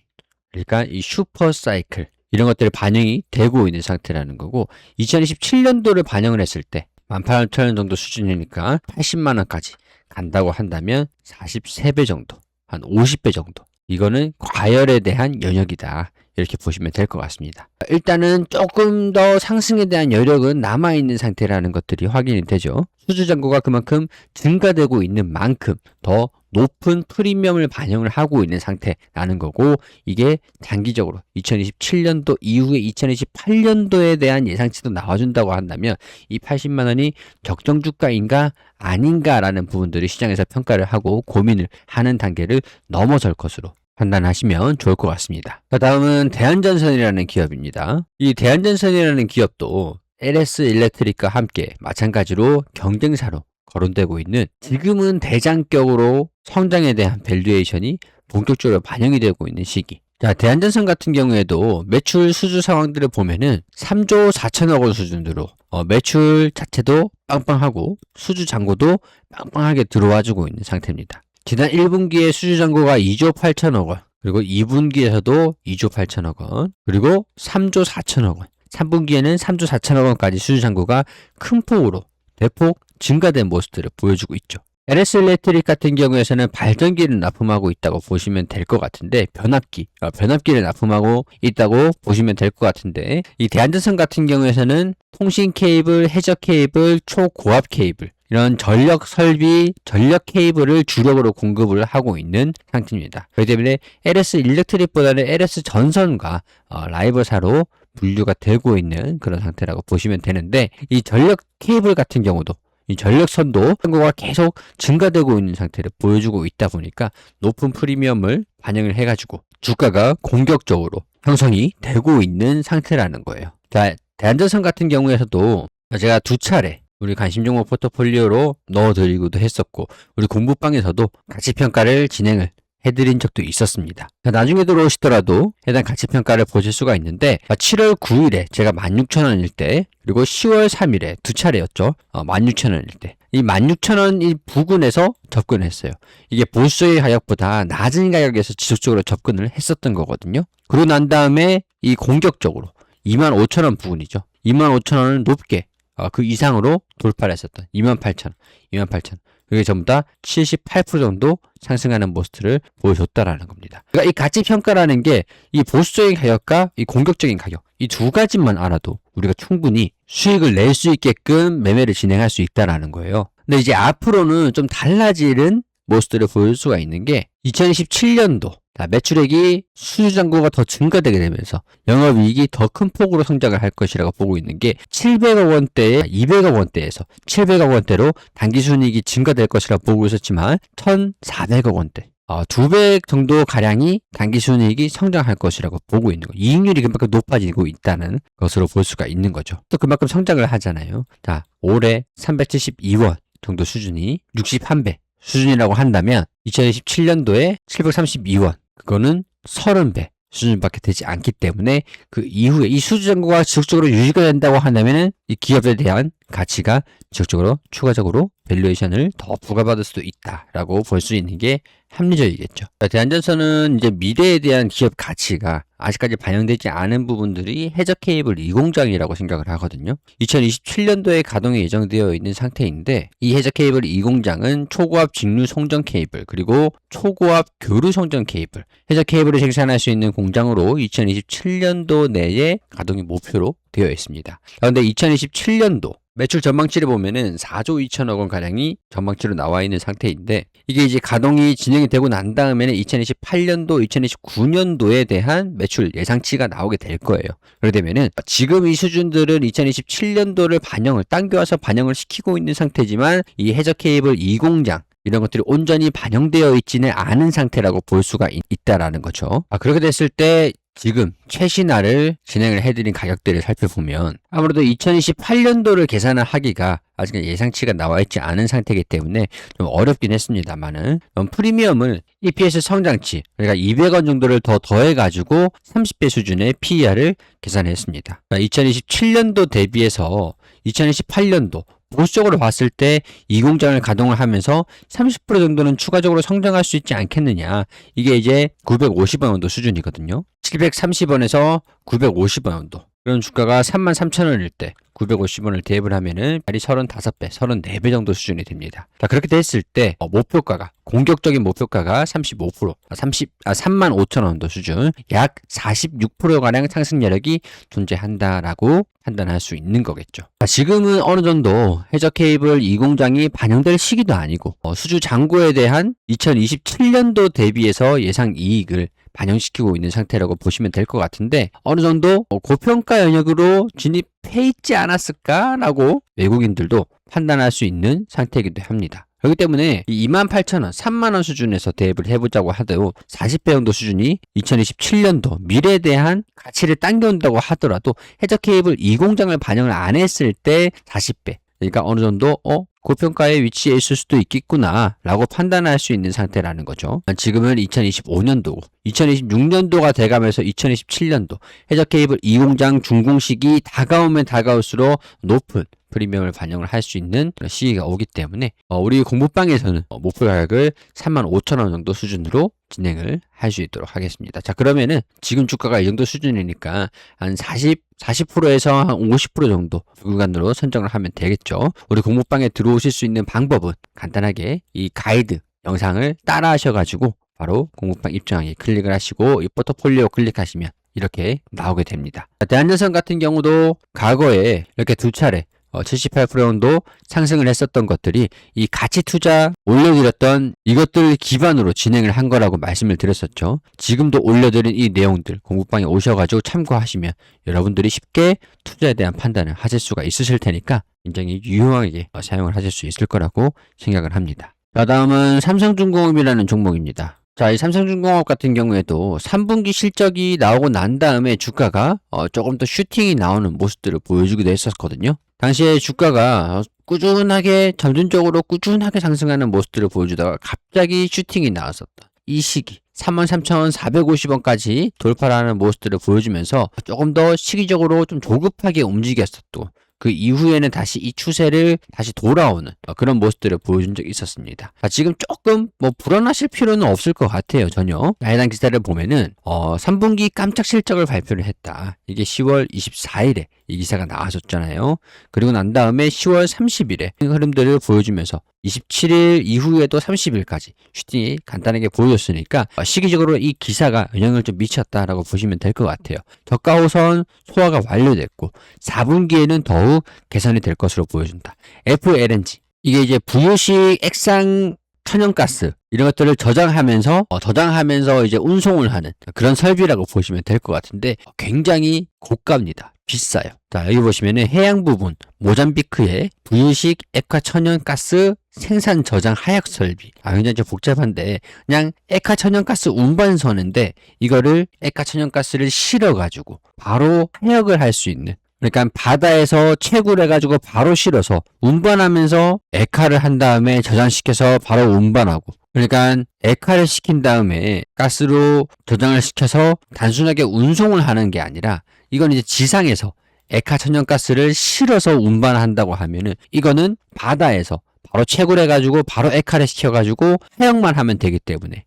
그러니까 이 슈퍼 사이클 이런 것들이 반영이 되고 있는 상태라는 거고 2027년도를 반영을 했을 때 18,000원 정도 수준이니까 80만 원까지 간다고 한다면 43배 정도, 한 50배 정도. 이거는 과열에 대한 영역이다. 이렇게 보시면 될 것 같습니다. 일단은 조금 더 상승에 대한 여력은 남아있는 상태라는 것들이 확인이 되죠. 수주잔고가 그만큼 증가되고 있는 만큼 더 높은 프리미엄을 반영을 하고 있는 상태라는 거고 이게 장기적으로 2027년도 이후에 2028년도에 대한 예상치도 나와준다고 한다면 이 80만 원이 적정 주가인가 아닌가라는 부분들을 시장에서 평가를 하고 고민을 하는 단계를 넘어설 것으로 판단하시면 좋을 것 같습니다. 다음은 대한전선이라는 기업입니다. 이 대한전선이라는 기업도 LS 일렉트릭과 함께 마찬가지로 경쟁사로 거론되고 있는 지금은 대장격으로 성장에 대한 밸류에이션이 본격적으로 반영이 되고 있는 시기. 자, 대한전선 같은 경우에도 매출 수주 상황들을 보면은 3조 4천억 원 수준으로 매출 자체도 빵빵하고 수주 잔고도 빵빵하게 들어와주고 있는 상태입니다. 지난 1분기에 수주 잔고가 2조 8천억 원, 그리고 2분기에서도 2조 8천억 원, 그리고 3조 4천억 원, 3분기에는 3조 4천억 원까지 수주 잔고가 큰 폭으로 대폭 증가된 모습들을 보여주고 있죠. LS 일렉트릭 같은 경우에서는 발전기를 납품하고 있다고 보시면 될 것 같은데 변압기를 납품하고 있다고 보시면 될 것 같은데 이 대한전선 같은 경우에서는 통신 케이블, 해적 케이블, 초고압 케이블 이런 전력 설비, 전력 케이블을 주력으로 공급을 하고 있는 상태입니다. 그렇기 때문에 LS 일렉트릭보다는 LS 전선과 라이벌사로 분류가 되고 있는 그런 상태라고 보시면 되는데 이 전력 케이블 같은 경우도 이 전력선도 잔고가 계속 증가되고 있는 상태를 보여주고 있다 보니까 높은 프리미엄을 반영을 해가지고 주가가 공격적으로 형성이 되고 있는 상태라는 거예요. 자, 대한전선 같은 경우에서도 제가 2차례 우리 관심종목 포트폴리오로 넣어드리기도 했었고 우리 공부방에서도 가치평가를 진행을 해드린 적도 있었습니다. 나중에 들어오시더라도 해당 가치평가를 보실 수가 있는데 7월 9일에 제가 16,000원일 때 그리고 10월 3일에 2차례였죠. 16,000원일 때 이 16,000원 이 부근에서 접근했어요. 이게 보수의 가격보다 낮은 가격에서 지속적으로 접근을 했었던 거거든요. 그러고 난 다음에 이 공격적으로 25,000원 부근이죠. 25,000원을 높게 그 이상으로 돌파를 했었던 28,000원, 28,000원. 그게 전부 다 78% 정도 상승하는 모습을 보여줬다라는 겁니다. 그러니까 이 가치 평가라는 게 이 보수적인 가격과 이 공격적인 가격, 이 두 가지만 알아도 우리가 충분히 수익을 낼 수 있게끔 매매를 진행할 수 있다라는 거예요. 근데 이제 앞으로는 좀 달라지는 모습들을 보여줄 수가 있는 게 2027년도 매출액이 수주 잔고가 더 증가되게 되면서 영업이익이 더 큰 폭으로 성장을 할 것이라고 보고 있는 게 700억 원대에 200억 원대에서 700억 원대로 단기순이익이 증가될 것이라고 보고 있었지만 1,400억 원대 2배 정도 가량이 단기순이익이 성장할 것이라고 보고 있는 거예요. 이익률이 그만큼 높아지고 있다는 것으로 볼 수가 있는 거죠. 또 그만큼 성장을 하잖아요. 자, 올해 372원 정도 수준이 61배 수준이라고 한다면 2027년도에 732원 그거는 30배 수준밖에 되지 않기 때문에 그 이후에 이 수주 잔고가 지속적으로 유지가 된다고 한다면 이 기업에 대한 가치가 지속적으로 추가적으로 밸류에이션을 더 부과받을 수도 있다라고 볼 수 있는 게 합리적이겠죠. 대한전선은 이제 미래에 대한 기업 가치가 아직까지 반영되지 않은 부분들이 해저 케이블 2공장이라고 생각을 하거든요. 2027년도에 가동이 예정되어 있는 상태인데 이 해저 케이블 2공장은 초고압 직류 송전 케이블 그리고 초고압 교류 송전 케이블 해저 케이블을 생산할 수 있는 공장으로 2027년도 내에 가동이 목표로 되어 있습니다. 그런데 2027년도 매출 전망치를 보면은 4조 2천억 원 가량이 전망치로 나와 있는 상태인데 이게 이제 가동이 진행이 되고 난 다음에는 2028년도, 2029년도에 대한 매출 예상치가 나오게 될 거예요. 그렇게 되면은 지금 이 수준들은 2027년도를 당겨와서 반영을 시키고 있는 상태지만 이 해저 케이블 2공장 이런 것들이 온전히 반영되어 있지는 않은 상태라고 볼 수가 있다라는 거죠. 그렇게 됐을 때 지금 최신화를 진행을 해드린 가격대를 살펴보면 아무래도 2028년도를 계산을 하기가 아직 예상치가 나와 있지 않은 상태이기 때문에 좀 어렵긴 했습니다만은 프리미엄을 EPS 성장치 그러니까 200원 정도를 더 더해가지고 30배 수준의 PER을 계산했습니다. 2027년도 대비해서 2028년도 보수적으로 봤을 때 이 공장을 가동을 하면서 30% 정도는 추가적으로 성장할 수 있지 않겠느냐. 이게 이제 950원 정도 수준이거든요. 730원에서 950원 정도. 그런 주가가 33,000원일 때 950원을 대입을 하면은 발이 35배, 34배 정도 수준이 됩니다. 자, 그렇게 됐을 때 목표가가 공격적인 목표가가 35%, 35,000원 정도 수준, 약 46%가량 상승 여력이 존재한다라고 판단할 수 있는 거겠죠. 자, 지금은 어느 정도 해저 케이블 2공장이 반영될 시기도 아니고 수주 잔고에 대한 2027년도 대비해서 예상 이익을 반영시키고 있는 상태라고 보시면 될 것 같은데 어느 정도 고평가 영역으로 진입해 있지 않았을까라고 외국인들도 판단할 수 있는 상태이기도 합니다. 그렇기 때문에 이 28,000원, 3만원 수준에서 대입을 해보자고 하더라도 40배 정도 수준이 2027년도 미래에 대한 가치를 당겨온다고 하더라도 해저 케이블 2공장을 반영을 안 했을 때 40배 그러니까 어느 정도 고평가에 위치해 있을 수도 있겠구나 라고 판단할 수 있는 상태라는 거죠. 지금은 2025년도고 2026년도가 돼가면서 2027년도 해저 케이블 2공장 준공식이 다가오면 다가올수록 높은 프리미엄을 반영을 할 수 있는 시기가 오기 때문에 우리 공부방에서는 목표 가격을 35,000원 정도 수준으로 진행을 할 수 있도록 하겠습니다. 자, 그러면은 지금 주가가 이 정도 수준이니까 한 40%에서 한 50% 정도 구간으로 선정을 하면 되겠죠. 우리 공부방에 들어오실 수 있는 방법은 간단하게 이 가이드 영상을 따라 하셔가지고 바로 공부방 입장하기 클릭을 하시고 이 포트폴리오 클릭하시면 이렇게 나오게 됩니다. 대한전선 같은 경우도 과거에 이렇게 두 차례 78% 정도 상승을 했었던 것들이 이 가치 투자 올려드렸던 이것들 기반으로 진행을 한 거라고 말씀을 드렸었죠. 지금도 올려드린 이 내용들 공부방에 오셔가지고 참고하시면 여러분들이 쉽게 투자에 대한 판단을 하실 수가 있으실 테니까 굉장히 유용하게 사용을 하실 수 있을 거라고 생각을 합니다. 자, 다음은 삼성중공업이라는 종목입니다. 자, 이 삼성중공업 같은 경우에도 3분기 실적이 나오고 난 다음에 주가가 조금 더 슈팅이 나오는 모습들을 보여주기도 했었거든요. 당시에 주가가 꾸준하게 점진적으로 꾸준하게 상승하는 모습들을 보여주다가 갑자기 슈팅이 나왔었다. 이 시기 33,450원까지 돌파를 하는 모습들을 보여주면서 조금 더 시기적으로 좀 조급하게 움직였었고 그 이후에는 다시 이 추세를 다시 돌아오는 그런 모습들을 보여준 적이 있었습니다. 지금 조금 뭐 불안하실 필요는 없을 것 같아요. 전혀. 해당 기사를 보면은 3분기 깜짝 실적을 발표를 했다. 이게 10월 24일에 이 기사가 나와줬잖아요. 그리고 난 다음에 10월 30일에 흐름들을 보여주면서 27일 이후에도 30일까지 슈팅이 간단하게 보여줬으니까 시기적으로 이 기사가 영향을 좀 미쳤다라고 보시면 될 것 같아요. 저가 호선 소화가 완료됐고 4분기에는 더욱 개선이 될 것으로 보여준다. FLNG 이게 이제 부유식 액상 천연가스 이런 것들을 저장하면서 이제 운송을 하는 그런 설비라고 보시면 될 것 같은데 굉장히 고가입니다. 비싸요. 자, 여기 보시면은 해양 부분 모잠비크의 부유식 액화 천연가스 생산 저장 하역 설비. 굉장히 좀 복잡한데 그냥 액화 천연가스 운반선인데 이거를 액화 천연가스를 실어가지고 바로 하역을 할 수 있는. 그러니까 바다에서 채굴 해가지고 바로 실어서 운반하면서 액화를 한 다음에 저장시켜서 바로 운반하고. 그러니까 액화를 시킨 다음에 가스로 저장을 시켜서 단순하게 운송을 하는 게 아니라 이건 이제 지상에서 액화 천연가스를 실어서 운반한다고 하면은 이거는 바다에서 바로 채굴해가지고 바로 액화를 시켜가지고 하역만 하면 되기 때문에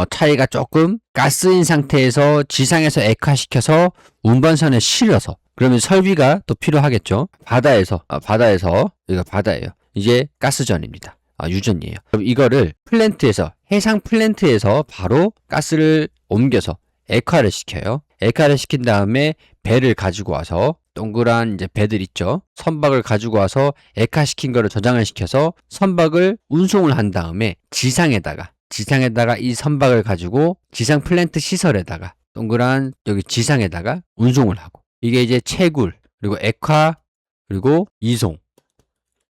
차이가 조금 가스인 상태에서 지상에서 액화시켜서 운반선에 실어서 그러면 설비가 또 필요하겠죠. 바다에서 여기가 바다예요. 이제 가스전입니다. 유전이에요. 그럼 이거를 플랜트에서 해상 플랜트에서 바로 가스를 옮겨서 액화를 시켜요. 액화를 시킨 다음에 배를 가지고 와서 동그란 이제 배들 있죠. 선박을 가지고 와서 액화시킨 거를 저장을 시켜서 선박을 운송을 한 다음에 지상에다가 이 선박을 가지고 지상 플랜트 시설에다가 동그란 여기 지상에다가 운송을 하고 이게 이제 채굴 그리고 액화 그리고 이송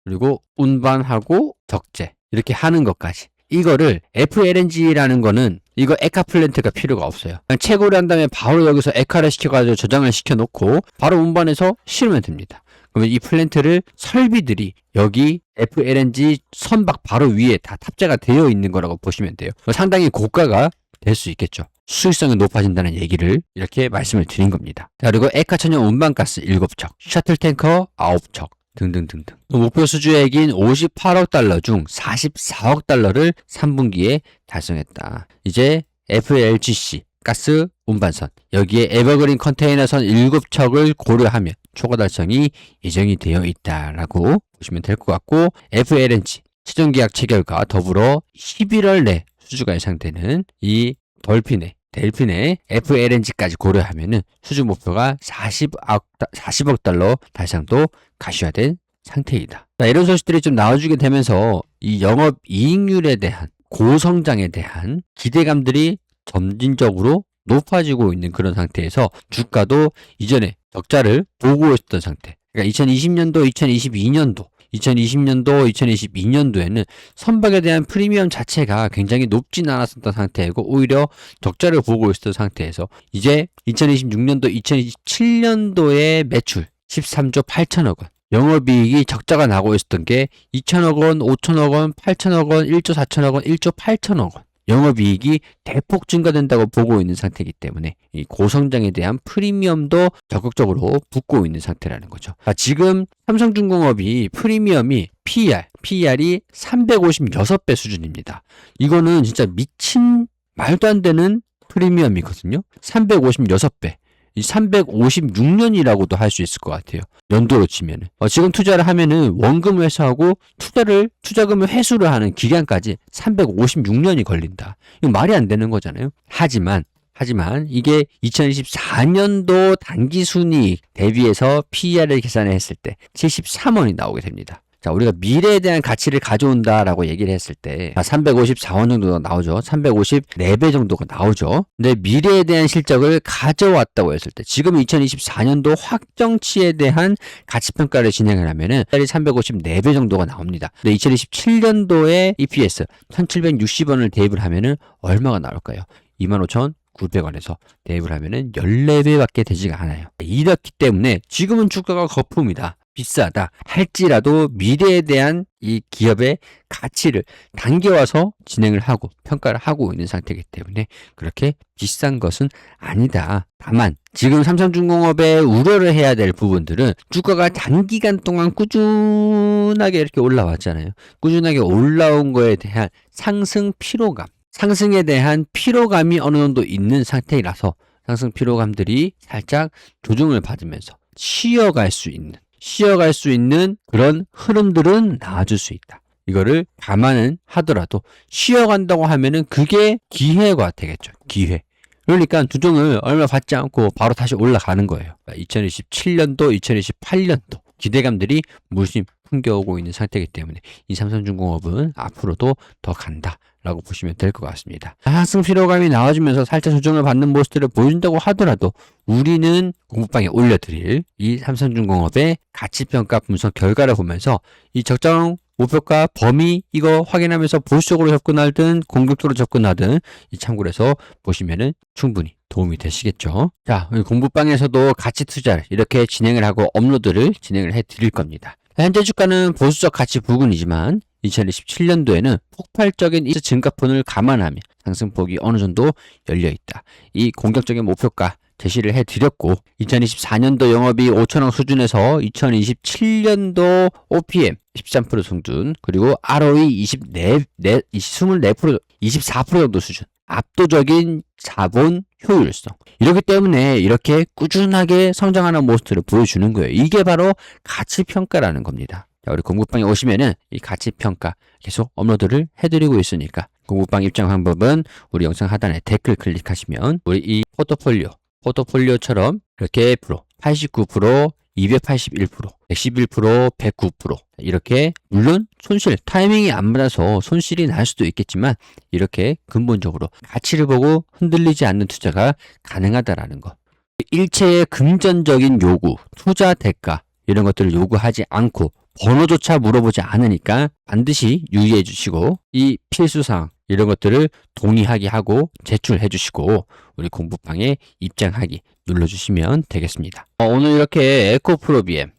그리고 운반하고 적재 이렇게 하는 것까지 이거를 FLNG라는 거는 이거 액화 플랜트가 필요가 없어요. 그냥 채굴을 한 다음에 바로 여기서 액화를 시켜가지고 저장을 시켜놓고 바로 운반해서 실으면 됩니다. 그러면 이 플랜트를 설비들이 여기 FLNG 선박 바로 위에 다 탑재가 되어 있는 거라고 보시면 돼요. 상당히 고가가 될 수 있겠죠. 수익성이 높아진다는 얘기를 이렇게 말씀을 드린 겁니다. 자, 그리고 액화 천연 운반가스 7척, 셔틀 탱커 9척 등등등등. 목표 수주액인 58억 달러 중 44억 달러를 3분기에 달성했다. 이제 FLGC 가스 운반선 여기에 에버그린 컨테이너선 7척을 고려하면 초과 달성이 예정이 되어 있다라고 보시면 될 것 같고 FLNG 최종 계약 체결과 더불어 11월 내 수주가 예상되는 이 델핀의 FLNG까지 고려하면은 수주 목표가 40억 달러 달성도 가시화된 상태이다. 자, 이런 소식들이 좀 나와주게 되면서 이 영업 이익률에 대한 고성장에 대한 기대감들이 점진적으로 높아지고 있는 그런 상태에서 주가도 이전에 적자를 보고 있었던 상태. 그러니까 2020년도, 2022년도에는 선박에 대한 프리미엄 자체가 굉장히 높진 않았었던 상태이고 오히려 적자를 보고 있었던 상태에서 이제 2026년도, 2027년도의 매출 13조 8천억 원 영업이익이 적자가 나고 있었던 게 2천억 원, 5천억 원, 8천억 원, 1조 4천억 원, 1조 8천억 원 영업이익이 대폭 증가된다고 보고 있는 상태이기 때문에 이 고성장에 대한 프리미엄도 적극적으로 붙고 있는 상태라는 거죠. 지금 삼성중공업이 프리미엄이 PER이 356배 수준입니다. 이거는 진짜 미친 말도 안 되는 프리미엄이거든요. 356배. 이 356년이라고도 할 수 있을 것 같아요. 연도로 치면은. 지금 투자를 하면은 원금 회수하고 투자금을 회수를 하는 기간까지 356년이 걸린다. 이거 말이 안 되는 거잖아요. 하지만 이게 2024년도 단기 순이익 대비해서 PER을 계산했을 때 73원이 나오게 됩니다. 자, 우리가 미래에 대한 가치를 가져온다라고 얘기를 했을 때 354원 정도가 나오죠. 354배 정도가 나오죠. 근데 미래에 대한 실적을 가져왔다고 했을 때 지금 2024년도 확정치에 대한 가치평가를 진행을 하면은 354배 정도가 나옵니다. 근데 2027년도에 EPS 1760원을 대입을 하면은 얼마가 나올까요? 25,900원에서 대입을 하면은 14배밖에 되지가 않아요. 이렇기 때문에 지금은 주가가 거품이다. 비싸다 할지라도 미래에 대한 이 기업의 가치를 당겨와서 진행을 하고 평가를 하고 있는 상태이기 때문에 그렇게 비싼 것은 아니다. 다만 지금 삼성중공업에 우려를 해야 될 부분들은 주가가 단기간 동안 꾸준하게 이렇게 올라왔잖아요. 꾸준하게 올라온 거에 대한 상승 피로감, 상승에 대한 피로감이 어느 정도 있는 상태라서 상승 피로감들이 살짝 조정을 받으면서 쉬어갈 수 있는 그런 흐름들은 나와줄 수 있다. 이거를 감안은 하더라도 쉬어간다고 하면은 그게 기회가 되겠죠. 기회. 그러니까 조정을 얼마 받지 않고 바로 다시 올라가는 거예요. 2027년도, 2028년도 기대감들이 물씬 풍겨오고 있는 상태이기 때문에 이 삼성중공업은 앞으로도 더 간다. 라고 보시면 될 것 같습니다. 상승 피로감이 나와주면서 살짝 조정을 받는 모습들을 보여준다고 하더라도 우리는 공부방에 올려드릴 이 삼성중공업의 가치평가 분석 결과를 보면서 이 적정 목표가 범위 이거 확인하면서 보수적으로 접근하든 공격적으로 접근하든 이 참고를 해서 보시면은 충분히 도움이 되시겠죠. 자, 공부방에서도 가치 투자를 이렇게 진행을 하고 업로드를 진행을 해 드릴 겁니다. 현재 주가는 보수적 가치 부근이지만 2027년도에는 폭발적인 이 증가폭을 감안하며 상승폭이 어느 정도 열려 있다. 이 공격적인 목표가 제시를 해드렸고 2024년도 영업이 5천억 수준에서 2027년도 OPM 13% 수준 그리고 ROE 24% 정도 수준 압도적인 자본 효율성 이렇기 때문에 이렇게 꾸준하게 성장하는 모습들을 보여주는 거예요. 이게 바로 가치평가라는 겁니다. 자, 우리 공부방에 오시면은 이 가치평가 계속 업로드를 해드리고 있으니까 공부방 입장 방법은 우리 영상 하단에 댓글 클릭하시면 우리 이 포트폴리오처럼 이렇게 89%, 281%, 111%, 109% 이렇게 물론 손실, 타이밍이 안 맞아서 손실이 날 수도 있겠지만 이렇게 근본적으로 가치를 보고 흔들리지 않는 투자가 가능하다라는 거. 일체의 금전적인 요구, 투자 대가 이런 것들을 요구하지 않고 번호조차 물어보지 않으니까 반드시 유의해 주시고 이 필수사항 이런 것들을 동의하게 하고 제출해 주시고 우리 공부방에 입장하기 눌러주시면 되겠습니다. 오늘 이렇게 에코프로비엠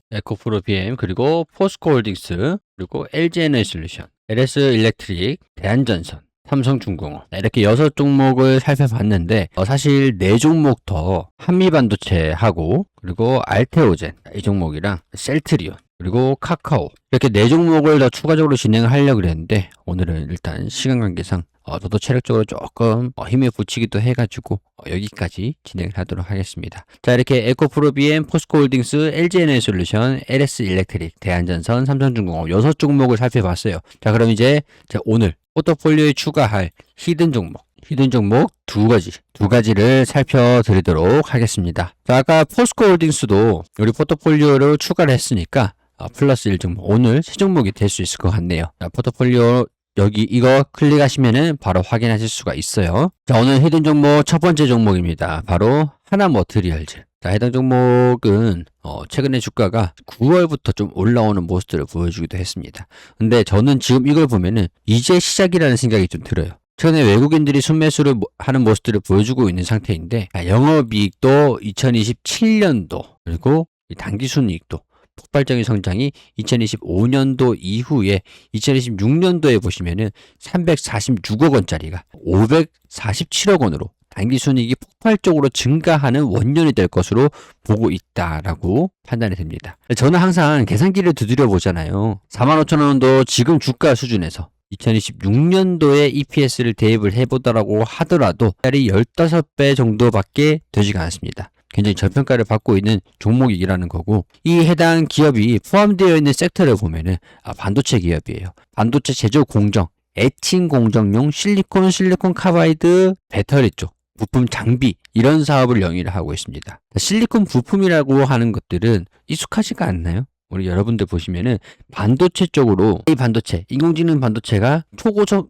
그리고 포스코홀딩스 그리고 LG에너지솔루션, LS일렉트릭, 대한전선, 삼성중공업 이렇게 6종목을 살펴봤는데 사실 4종목 더 한미반도체하고 그리고 알테오젠 이 종목이랑 셀트리온 그리고 카카오 이렇게 4종목을 더 추가적으로 진행을 하려고 그랬는데 오늘은 일단 시간 관계상 저도 체력적으로 조금 힘에 부치기도 해가지고 여기까지 진행을 하도록 하겠습니다. 자 이렇게 에코프로비엠, 포스코홀딩스, LG에너지솔루션, LS일렉트릭, 대한전선, 삼성중공업 6종목을 살펴봤어요. 자 그럼 이제 오늘 포트폴리오에 추가할 히든 종목 두 가지를 살펴드리도록 하겠습니다. 자, 아까 포스코홀딩스도 우리 포트폴리오를 추가를 했으니까 플러스 1종목 오늘 새 종목이 될 수 있을 것 같네요. 자, 포트폴리오 여기 이거 클릭하시면은 바로 확인하실 수가 있어요. 자, 오늘 히든 종목 첫 번째 종목입니다. 바로 하나머트리얼즈. 자, 해당 종목은 최근에 주가가 9월부터 좀 올라오는 모습들을 보여주기도 했습니다. 근데 저는 지금 이걸 보면은 이제 시작이라는 생각이 좀 들어요. 최근에 외국인들이 순매수를 하는 모습들을 보여주고 있는 상태인데 영업이익도 2027년도 그리고 당기순이익도 폭발적인 성장이 2025년도 이후에 2026년도에 보시면은 346억 원짜리가 547억 원으로 당기순이익이 폭발적으로 증가하는 원년이 될 것으로 보고 있다라고 판단이 됩니다. 저는 항상 계산기를 두드려 보잖아요. 45,000원도 지금 주가 수준에서 2026년도에 EPS를 대입을 해보더라고 하더라도 15배 정도밖에 되지가 않습니다. 굉장히 저평가를 받고 있는 종목이라는 거고 이 해당 기업이 포함되어 있는 섹터를 보면은 반도체 기업이에요. 반도체 제조 공정, 에칭 공정용 실리콘 카바이드 배터리 쪽 부품 장비 이런 사업을 영위를 하고 있습니다. 실리콘 부품이라고 하는 것들은 익숙하지가 않나요? 우리 여러분들 보시면은 반도체 쪽으로 이 반도체, 인공지능 반도체가 초고속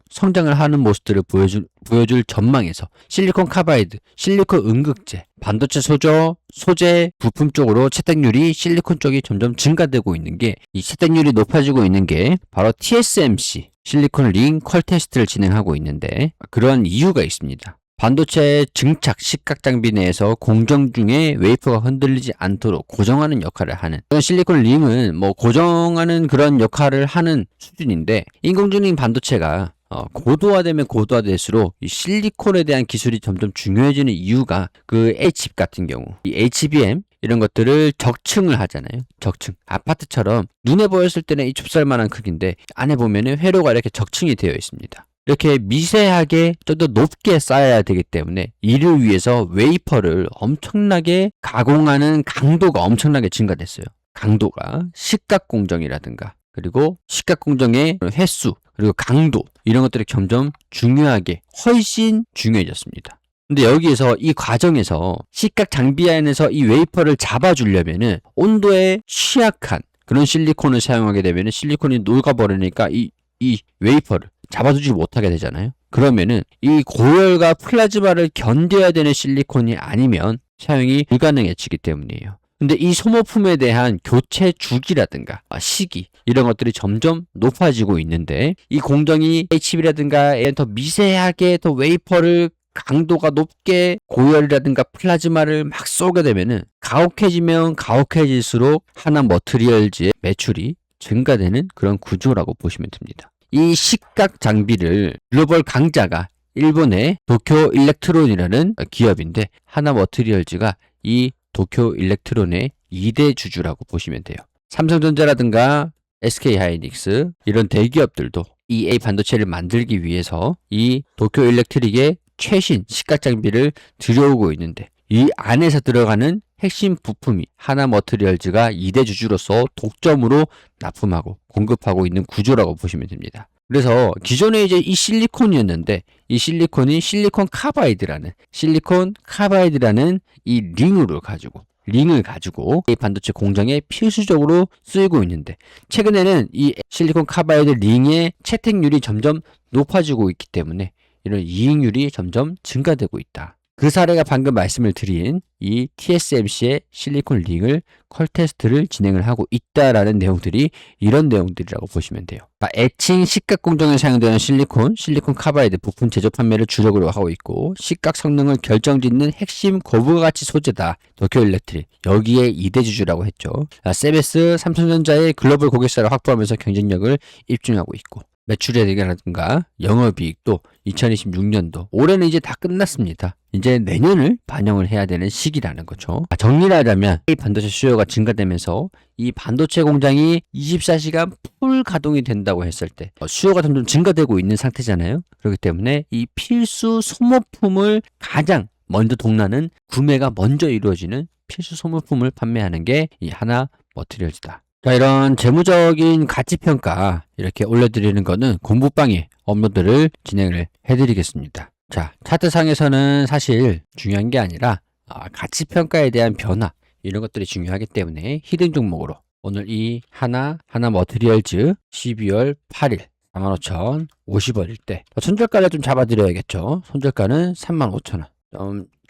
성장을 하는 모습들을 보여줄 전망에서 실리콘 카바이드, 실리콘 음극재, 반도체 소재 부품 쪽으로 채택률이 실리콘 쪽이 점점 증가되고 있는 게 이 채택률이 높아지고 있는 게 바로 TSMC 실리콘 링 퀄 테스트를 진행하고 있는데 그런 이유가 있습니다. 반도체 증착 시각 장비 내에서 공정 중에 웨이퍼가 흔들리지 않도록 고정하는 역할을 하는, 실리콘 링은 뭐 고정하는 그런 역할을 하는 수준인데, 인공지능 반도체가 고도화되면 고도화될수록 이 실리콘에 대한 기술이 점점 중요해지는 이유가 그 H칩 같은 경우, 이 HBM 이런 것들을 적층을 하잖아요. 적층. 아파트처럼 눈에 보였을 때는 이 좁쌀만한 크기인데 안에 보면은 회로가 이렇게 적층이 되어 있습니다. 이렇게 미세하게 좀 더 높게 쌓아야 되기 때문에 이를 위해서 웨이퍼를 엄청나게 가공하는 강도가 엄청나게 증가됐어요. 강도가 시각 공정이라든가 그리고 시각 공정의 횟수 그리고 강도 이런 것들이 점점 중요하게 훨씬 중요해졌습니다. 근데 여기에서 이 과정에서 시각 장비 안에서 이 웨이퍼를 잡아주려면은 온도에 취약한 그런 실리콘을 사용하게 되면은 실리콘이 녹아버리니까 이 웨이퍼를 잡아주지 못하게 되잖아요. 그러면은 이 고열과 플라즈마를 견뎌야 되는 실리콘이 아니면 사용이 불가능해지기 때문이에요. 근데 이 소모품에 대한 교체 주기라든가 시기 이런 것들이 점점 높아지고 있는데 이 공정이 H칩이라든가 더 미세하게 더 웨이퍼를 강도가 높게 고열이라든가 플라즈마를 막 쏘게 되면은 가혹해지면 가혹해질수록 하나 머티리얼즈의 매출이 증가되는 그런 구조라고 보시면 됩니다. 이 시각 장비를 글로벌 강자가 일본의 도쿄 일렉트론이라는 기업인데 하나 머티리얼즈가 이 도쿄 일렉트론의 2대 주주라고 보시면 돼요. 삼성전자라든가 SK하이닉스 이런 대기업들도 EA 반도체를 만들기 위해서 이 도쿄 일렉트릭의 최신 시각 장비를 들여오고 있는데 이 안에서 들어가는 핵심 부품이 하나 머티리얼즈가 2대 주주로서 독점으로 납품하고 공급하고 있는 구조라고 보시면 됩니다. 그래서 기존에 이제 이 실리콘이었는데 이 실리콘이 실리콘 카바이드라는 이 링을 가지고 이 반도체 공정에 필수적으로 쓰이고 있는데 최근에는 이 실리콘 카바이드 링의 채택률이 점점 높아지고 있기 때문에 이런 이익률이 점점 증가되고 있다. 그 사례가 방금 말씀을 드린 이 TSMC의 실리콘 링을 컬 테스트를 진행을 하고 있다라는 내용들이 이런 내용들이라고 보시면 돼요. 애칭 시각 공정에 사용되는 실리콘 카바이드 부품 제조 판매를 주력으로 하고 있고 시각 성능을 결정짓는 핵심 고부가 가치 소재다. 도쿄 일렉트릭 여기에 2대 주주라고 했죠. 세베스 삼성전자의 글로벌 고객사를 확보하면서 경쟁력을 입증하고 있고 매출액이라든가 영업이익도 2026년도 올해는 이제 다 끝났습니다. 이제 내년을 반영을 해야 되는 시기라는 거죠. 정리를 하자면 이 반도체 수요가 증가되면서 이 반도체 공장이 24시간 풀 가동이 된다고 했을 때 수요가 점점 증가되고 있는 상태잖아요. 그렇기 때문에 이 필수 소모품을 가장 먼저 동나는 구매가 먼저 이루어지는 필수 소모품을 판매하는 게 이 하나 머티리얼즈다. 자, 이런 재무적인 가치평가 이렇게 올려드리는 거는 공부방에 업로드를 진행을 해드리겠습니다. 자, 차트상에서는 사실 중요한 게 아니라 가치평가에 대한 변화 이런 것들이 중요하기 때문에 히든 종목으로 오늘 이 하나 머티리얼즈 12월 8일 45,050원일 때 손절가를 좀 잡아드려야겠죠. 손절가는 35,000원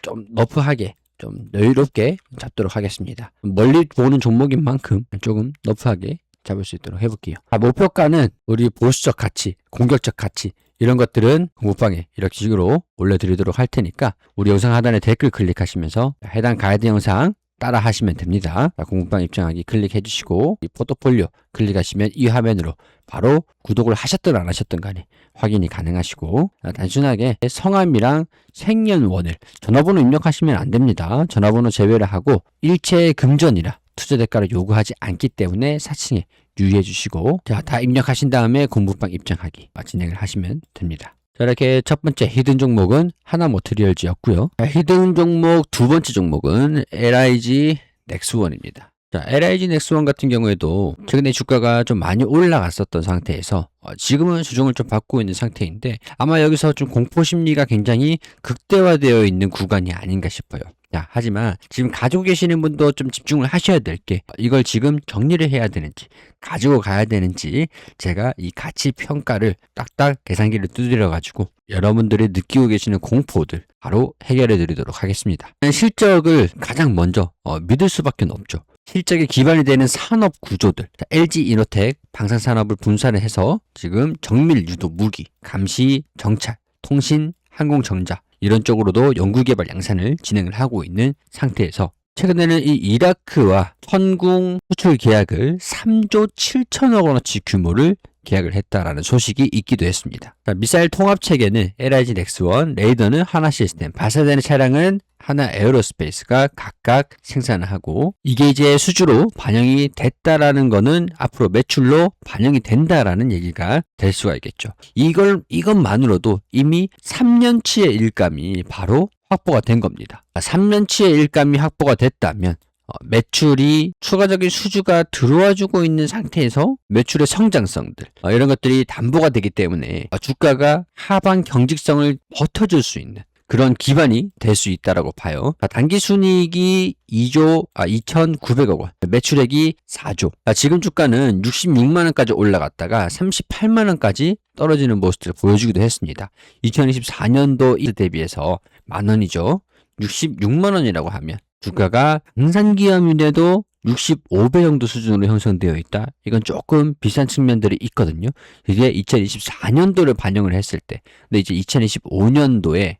좀 너프하게 좀 여유롭게 잡도록 하겠습니다. 멀리 보는 종목인 만큼 조금 너프하게 잡을 수 있도록 해볼게요. 목표가는 우리 보수적 가치, 공격적 가치 이런 것들은 공부방에 이렇게 식으로 올려드리도록 할 테니까 우리 영상 하단에 댓글 클릭하시면서 해당 가이드 영상 따라 하시면 됩니다. 공부방 입장하기 클릭해 주시고 이 포트폴리오 클릭하시면 이 화면으로 바로 구독을 하셨든 안 하셨든 간에 확인이 가능하시고 단순하게 성함이랑 생년월일 전화번호 입력하시면 안 됩니다. 전화번호 제외를 하고 일체 금전이라 투자 대가를 요구하지 않기 때문에 사칭에 유의해 주시고 다 입력하신 다음에 공부방 입장하기 진행을 하시면 됩니다. 자, 이렇게 첫 번째 히든 종목은 하나 머티리얼즈였고요. 히든 종목 두 번째 종목은 LIG 넥스원입니다. 자, LIG 넥스원 같은 경우에도 최근에 주가가 좀 많이 올라갔었던 상태에서 지금은 조정을 좀 받고 있는 상태인데 아마 여기서 좀 공포 심리가 굉장히 극대화되어 있는 구간이 아닌가 싶어요. 자, 하지만 지금 가지고 계시는 분도 좀 집중을 하셔야 될 게 이걸 지금 정리를 해야 되는지 가지고 가야 되는지 제가 이 가치 평가를 딱딱 계산기를 두드려 가지고 여러분들이 느끼고 계시는 공포들 바로 해결해 드리도록 하겠습니다. 실적을 가장 먼저 믿을 수밖에 없죠. 실적에 기반이 되는 산업 구조들 LG 이노텍 방산산업을 분산을 해서 지금 정밀 유도 무기, 감시, 정찰, 통신, 항공전자 이런 쪽으로도 연구개발 양산을 진행을 하고 있는 상태에서 최근에는 이 이라크와 천궁 수출 계약을 3조 7천억 원어치 규모를 계약을 했다라는 소식이 있기도 했습니다. 미사일 통합 체계는 LIG 넥스원, 레이더는 하나 시스템, 발사되는 차량은 하나 에어로스페이스가 각각 생산을 하고 이게 이제 수주로 반영이 됐다라는 거는 앞으로 매출로 반영이 된다라는 얘기가 될 수가 있겠죠. 이것만으로도 이미 3년치의 일감이 바로 확보가 된 겁니다. 3년치의 일감이 확보가 됐다면 매출이 추가적인 수주가 들어와주고 있는 상태에서 매출의 성장성들 이런 것들이 담보가 되기 때문에 주가가 하방 경직성을 버텨줄 수 있는 그런 기반이 될 수 있다라고 봐요. 단기 순이익이 2,900억 원, 매출액이 4조. 지금 주가는 66만 원까지 올라갔다가 38만 원까지 떨어지는 모습을 보여주기도 했습니다. 2024년도 대비해서 만 원이죠. 66만 원이라고 하면 주가가 방산기업인데도 65배 정도 수준으로 형성되어 있다. 이건 조금 비싼 측면들이 있거든요. 이게 2024년도를 반영을 했을 때, 근데 이제 2025년도에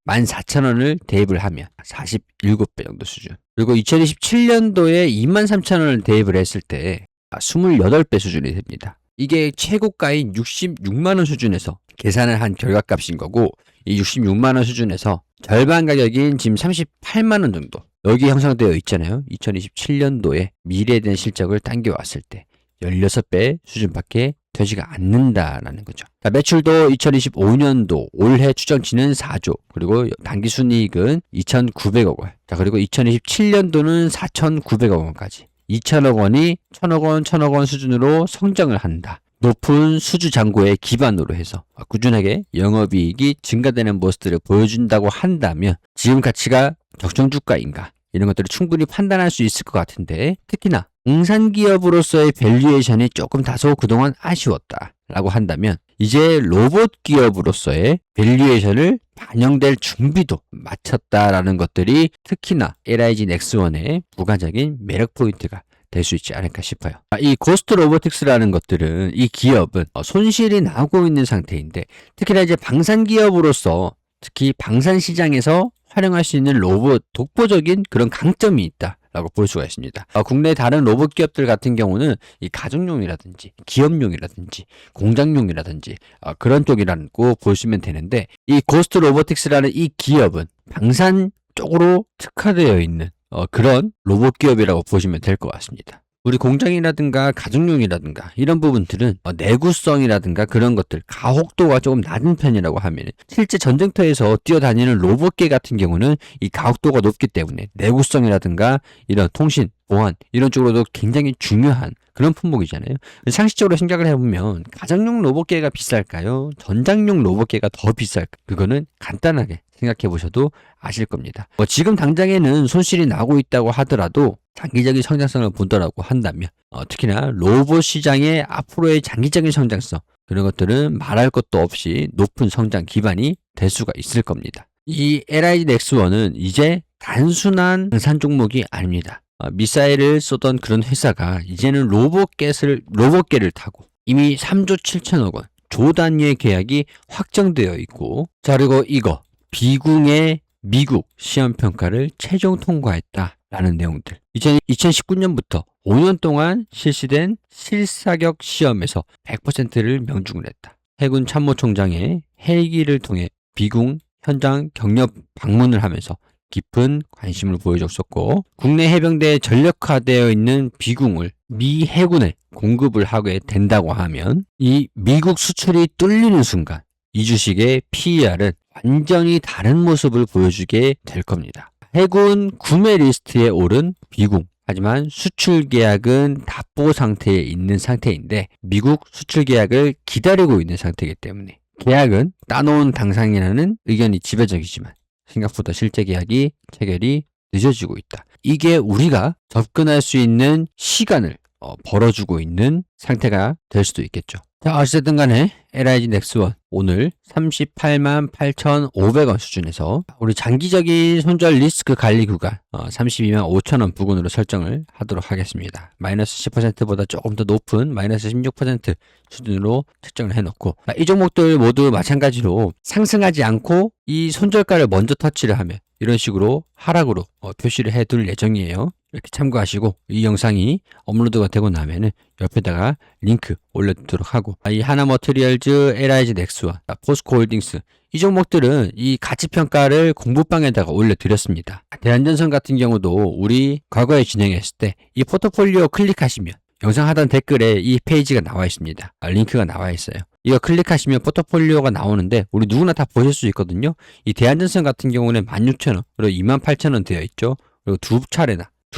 14,000원을 대입을 하면 47배 정도 수준. 그리고 2027년도에 23,000원을 대입을 했을 때 28배 수준이 됩니다. 이게 최고가인 66만 원 수준에서 계산을 한 결과값인 거고, 이 66만 원 수준에서 절반 가격인 지금 38만 원 정도 여기 형성되어 있잖아요. 2027년도에 미래에 대한 실적을 당겨왔을 때 16배 수준밖에 되지가 않는다라는 거죠. 매출도 2025년도 올해 추정치는 4조, 그리고 당기순이익은 2,900억 원. 그리고 2027년도는 4,900억 원까지 2천억 원이 1,000억 원, 1,000억 원 수준으로 성장을 한다. 높은 수주 잔고의 기반으로 해서 꾸준하게 영업이익이 증가되는 모습들을 보여준다고 한다면 지금 가치가 적정주가인가 이런 것들을 충분히 판단할 수 있을 것 같은데, 특히나 공산기업으로서의 밸류에이션이 조금 다소 그동안 아쉬웠다라고 한다면 이제 로봇 기업으로서의 밸류에이션을 반영될 준비도 마쳤다라는 것들이 특히나 LIG 넥스원의 부가적인 매력 포인트가 될 수 있지 않을까 싶어요. 이 고스트 로보틱스라는 것들은, 이 기업은 손실이 나고 있는 상태인데, 특히나 이제 방산 기업으로서 특히 방산 시장에서 활용할 수 있는 로봇 독보적인 그런 강점이 있다라고 볼 수가 있습니다. 국내 다른 로봇 기업들 같은 경우는 이 가정용이라든지 기업용이라든지 공장용이라든지 그런 쪽이라고 보시면 되는데, 이 고스트 로보틱스라는 이 기업은 방산 쪽으로 특화되어 있는 그런 로봇 기업이라고 보시면 될 것 같습니다. 우리 공장이라든가 가정용이라든가 이런 부분들은 내구성이라든가 그런 것들, 가혹도가 조금 낮은 편이라고 하면 실제 전쟁터에서 뛰어다니는 로봇계 같은 경우는 이 가혹도가 높기 때문에 내구성이라든가 이런 통신, 보안 이런 쪽으로도 굉장히 중요한 그런 품목이잖아요. 상식적으로 생각을 해보면 가정용 로봇계가 비쌀까요? 전장용 로봇계가 더 비쌀까요? 그거는 간단하게 생각해 보셔도 아실 겁니다. 지금 당장에는 손실이 나고 있다고 하더라도 장기적인 성장성을 본다라고 한다면 특히나 로봇 시장의 앞으로의 장기적인 성장성, 그런 것들은 말할 것도 없이 높은 성장 기반이 될 수가 있을 겁니다. 이 LIG 넥스원은 이제 단순한 생산 종목이 아닙니다. 미사일을 쏘던 그런 회사가 이제는 로봇계를 타고 이미 3조 7천억 원 조 단위의 계약이 확정되어 있고, 자, 그리고 이거 비궁의 미국 시험평가를 최종 통과했다라는 내용들. 2019년부터 5년 동안 실시된 실사격 시험에서 100%를 명중을 했다. 해군 참모총장의 헬기를 통해 비궁 현장 격려 방문을 하면서 깊은 관심을 보여줬었고, 국내 해병대에 전력화되어 있는 비궁을 미 해군에 공급을 하게 된다고 하면 이 미국 수출이 뚫리는 순간 이 주식의 PER은 완전히 다른 모습을 보여주게 될 겁니다. 해군 구매 리스트에 오른 비궁, 하지만 수출 계약은 답보 상태에 있는 상태인데 미국 수출 계약을 기다리고 있는 상태이기 때문에 계약은 따놓은 당상이라는 의견이 지배적이지만 생각보다 실제 계약이 체결이 늦어지고 있다. 이게 우리가 접근할 수 있는 시간을 벌어주고 있는 상태가 될 수도 있겠죠. 자, 어쨌든 간에 LIG 넥스원 오늘 38만 8,500원 수준에서 우리 장기적인 손절 리스크 관리 구간 32만 5천원 부근으로 설정을 하도록 하겠습니다. 마이너스 10%보다 조금 더 높은 마이너스 16% 수준으로 책정을 해놓고 이 종목들 모두 마찬가지로 상승하지 않고 이 손절가를 먼저 터치를 하면 이런 식으로 하락으로 표시를 해둘 예정이에요. 이렇게 참고하시고 이 영상이 업로드가 되고 나면은 옆에다가 링크 올려두도록 하고 이 하나머티리얼즈, LIG 넥스원, 포스코홀딩스 이 종목들은 이 가치평가를 공부방에다가 올려드렸습니다. 대한전선 같은 경우도 우리 과거에 진행했을 때 이 포트폴리오 클릭하시면 영상 하단 댓글에 이 페이지가 나와 있습니다. 링크가 나와 있어요. 이거 클릭하시면 포트폴리오가 나오는데 우리 누구나 다 보실 수 있거든요. 이 대한전선 같은 경우는 16,000원 그리고 28,000원 되어 있죠. 그리고 두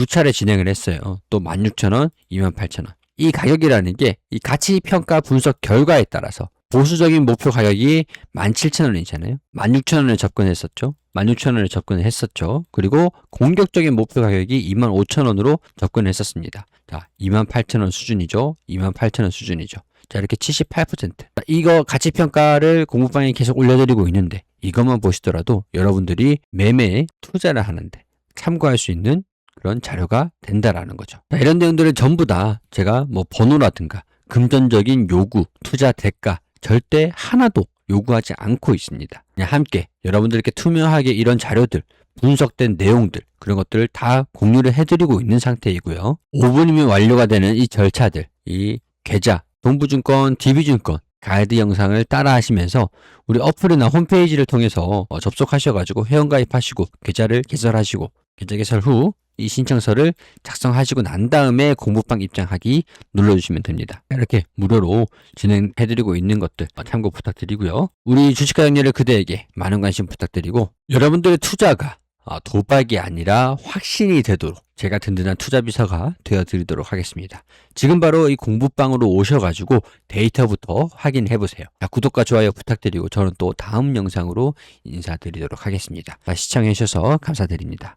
차례 진행을 했어요. 또 16,000원, 28,000원. 이 가격이라는 게 이 가치평가 분석 결과에 따라서 보수적인 목표 가격이 17,000원이잖아요. 16,000원에 접근했었죠. 16,000원에 접근을 했었죠. 그리고 공격적인 목표 가격이 25,000원으로 접근했었습니다. 자, 28,000원 수준이죠. 28,000원 수준이죠. 자, 이렇게 78%. 이거 가치평가를 공부방에 계속 올려드리고 있는데 이것만 보시더라도 여러분들이 매매에 투자를 하는데 참고할 수 있는 그런 자료가 된다라는 거죠. 자, 이런 내용들을 전부 다 제가 뭐 번호라든가 금전적인 요구, 투자 대가 절대 하나도 요구하지 않고 있습니다. 그냥 함께 여러분들께 투명하게 이런 자료들, 분석된 내용들 그런 것들을 다 공유를 해드리고 있는 상태이고요. 5분이면 완료가 되는 이 절차들, 이 계좌, 동부증권, DB증권 가이드 영상을 따라 하시면서 우리 어플이나 홈페이지를 통해서 접속하셔가지고 회원가입하시고 계좌를 개설하시고 계좌 개설 후 이 신청서를 작성하시고 난 다음에 공부방 입장하기 눌러주시면 됩니다. 이렇게 무료로 진행해드리고 있는 것들 참고 부탁드리고요. 우리 주식가 영리를 그대에게 많은 관심 부탁드리고 여러분들의 투자가 도박이 아니라 확신이 되도록 제가 든든한 투자비서가 되어드리도록 하겠습니다. 지금 바로 이 공부방으로 오셔가지고 데이터부터 확인해보세요. 구독과 좋아요 부탁드리고 저는 또 다음 영상으로 인사드리도록 하겠습니다. 시청해주셔서 감사드립니다.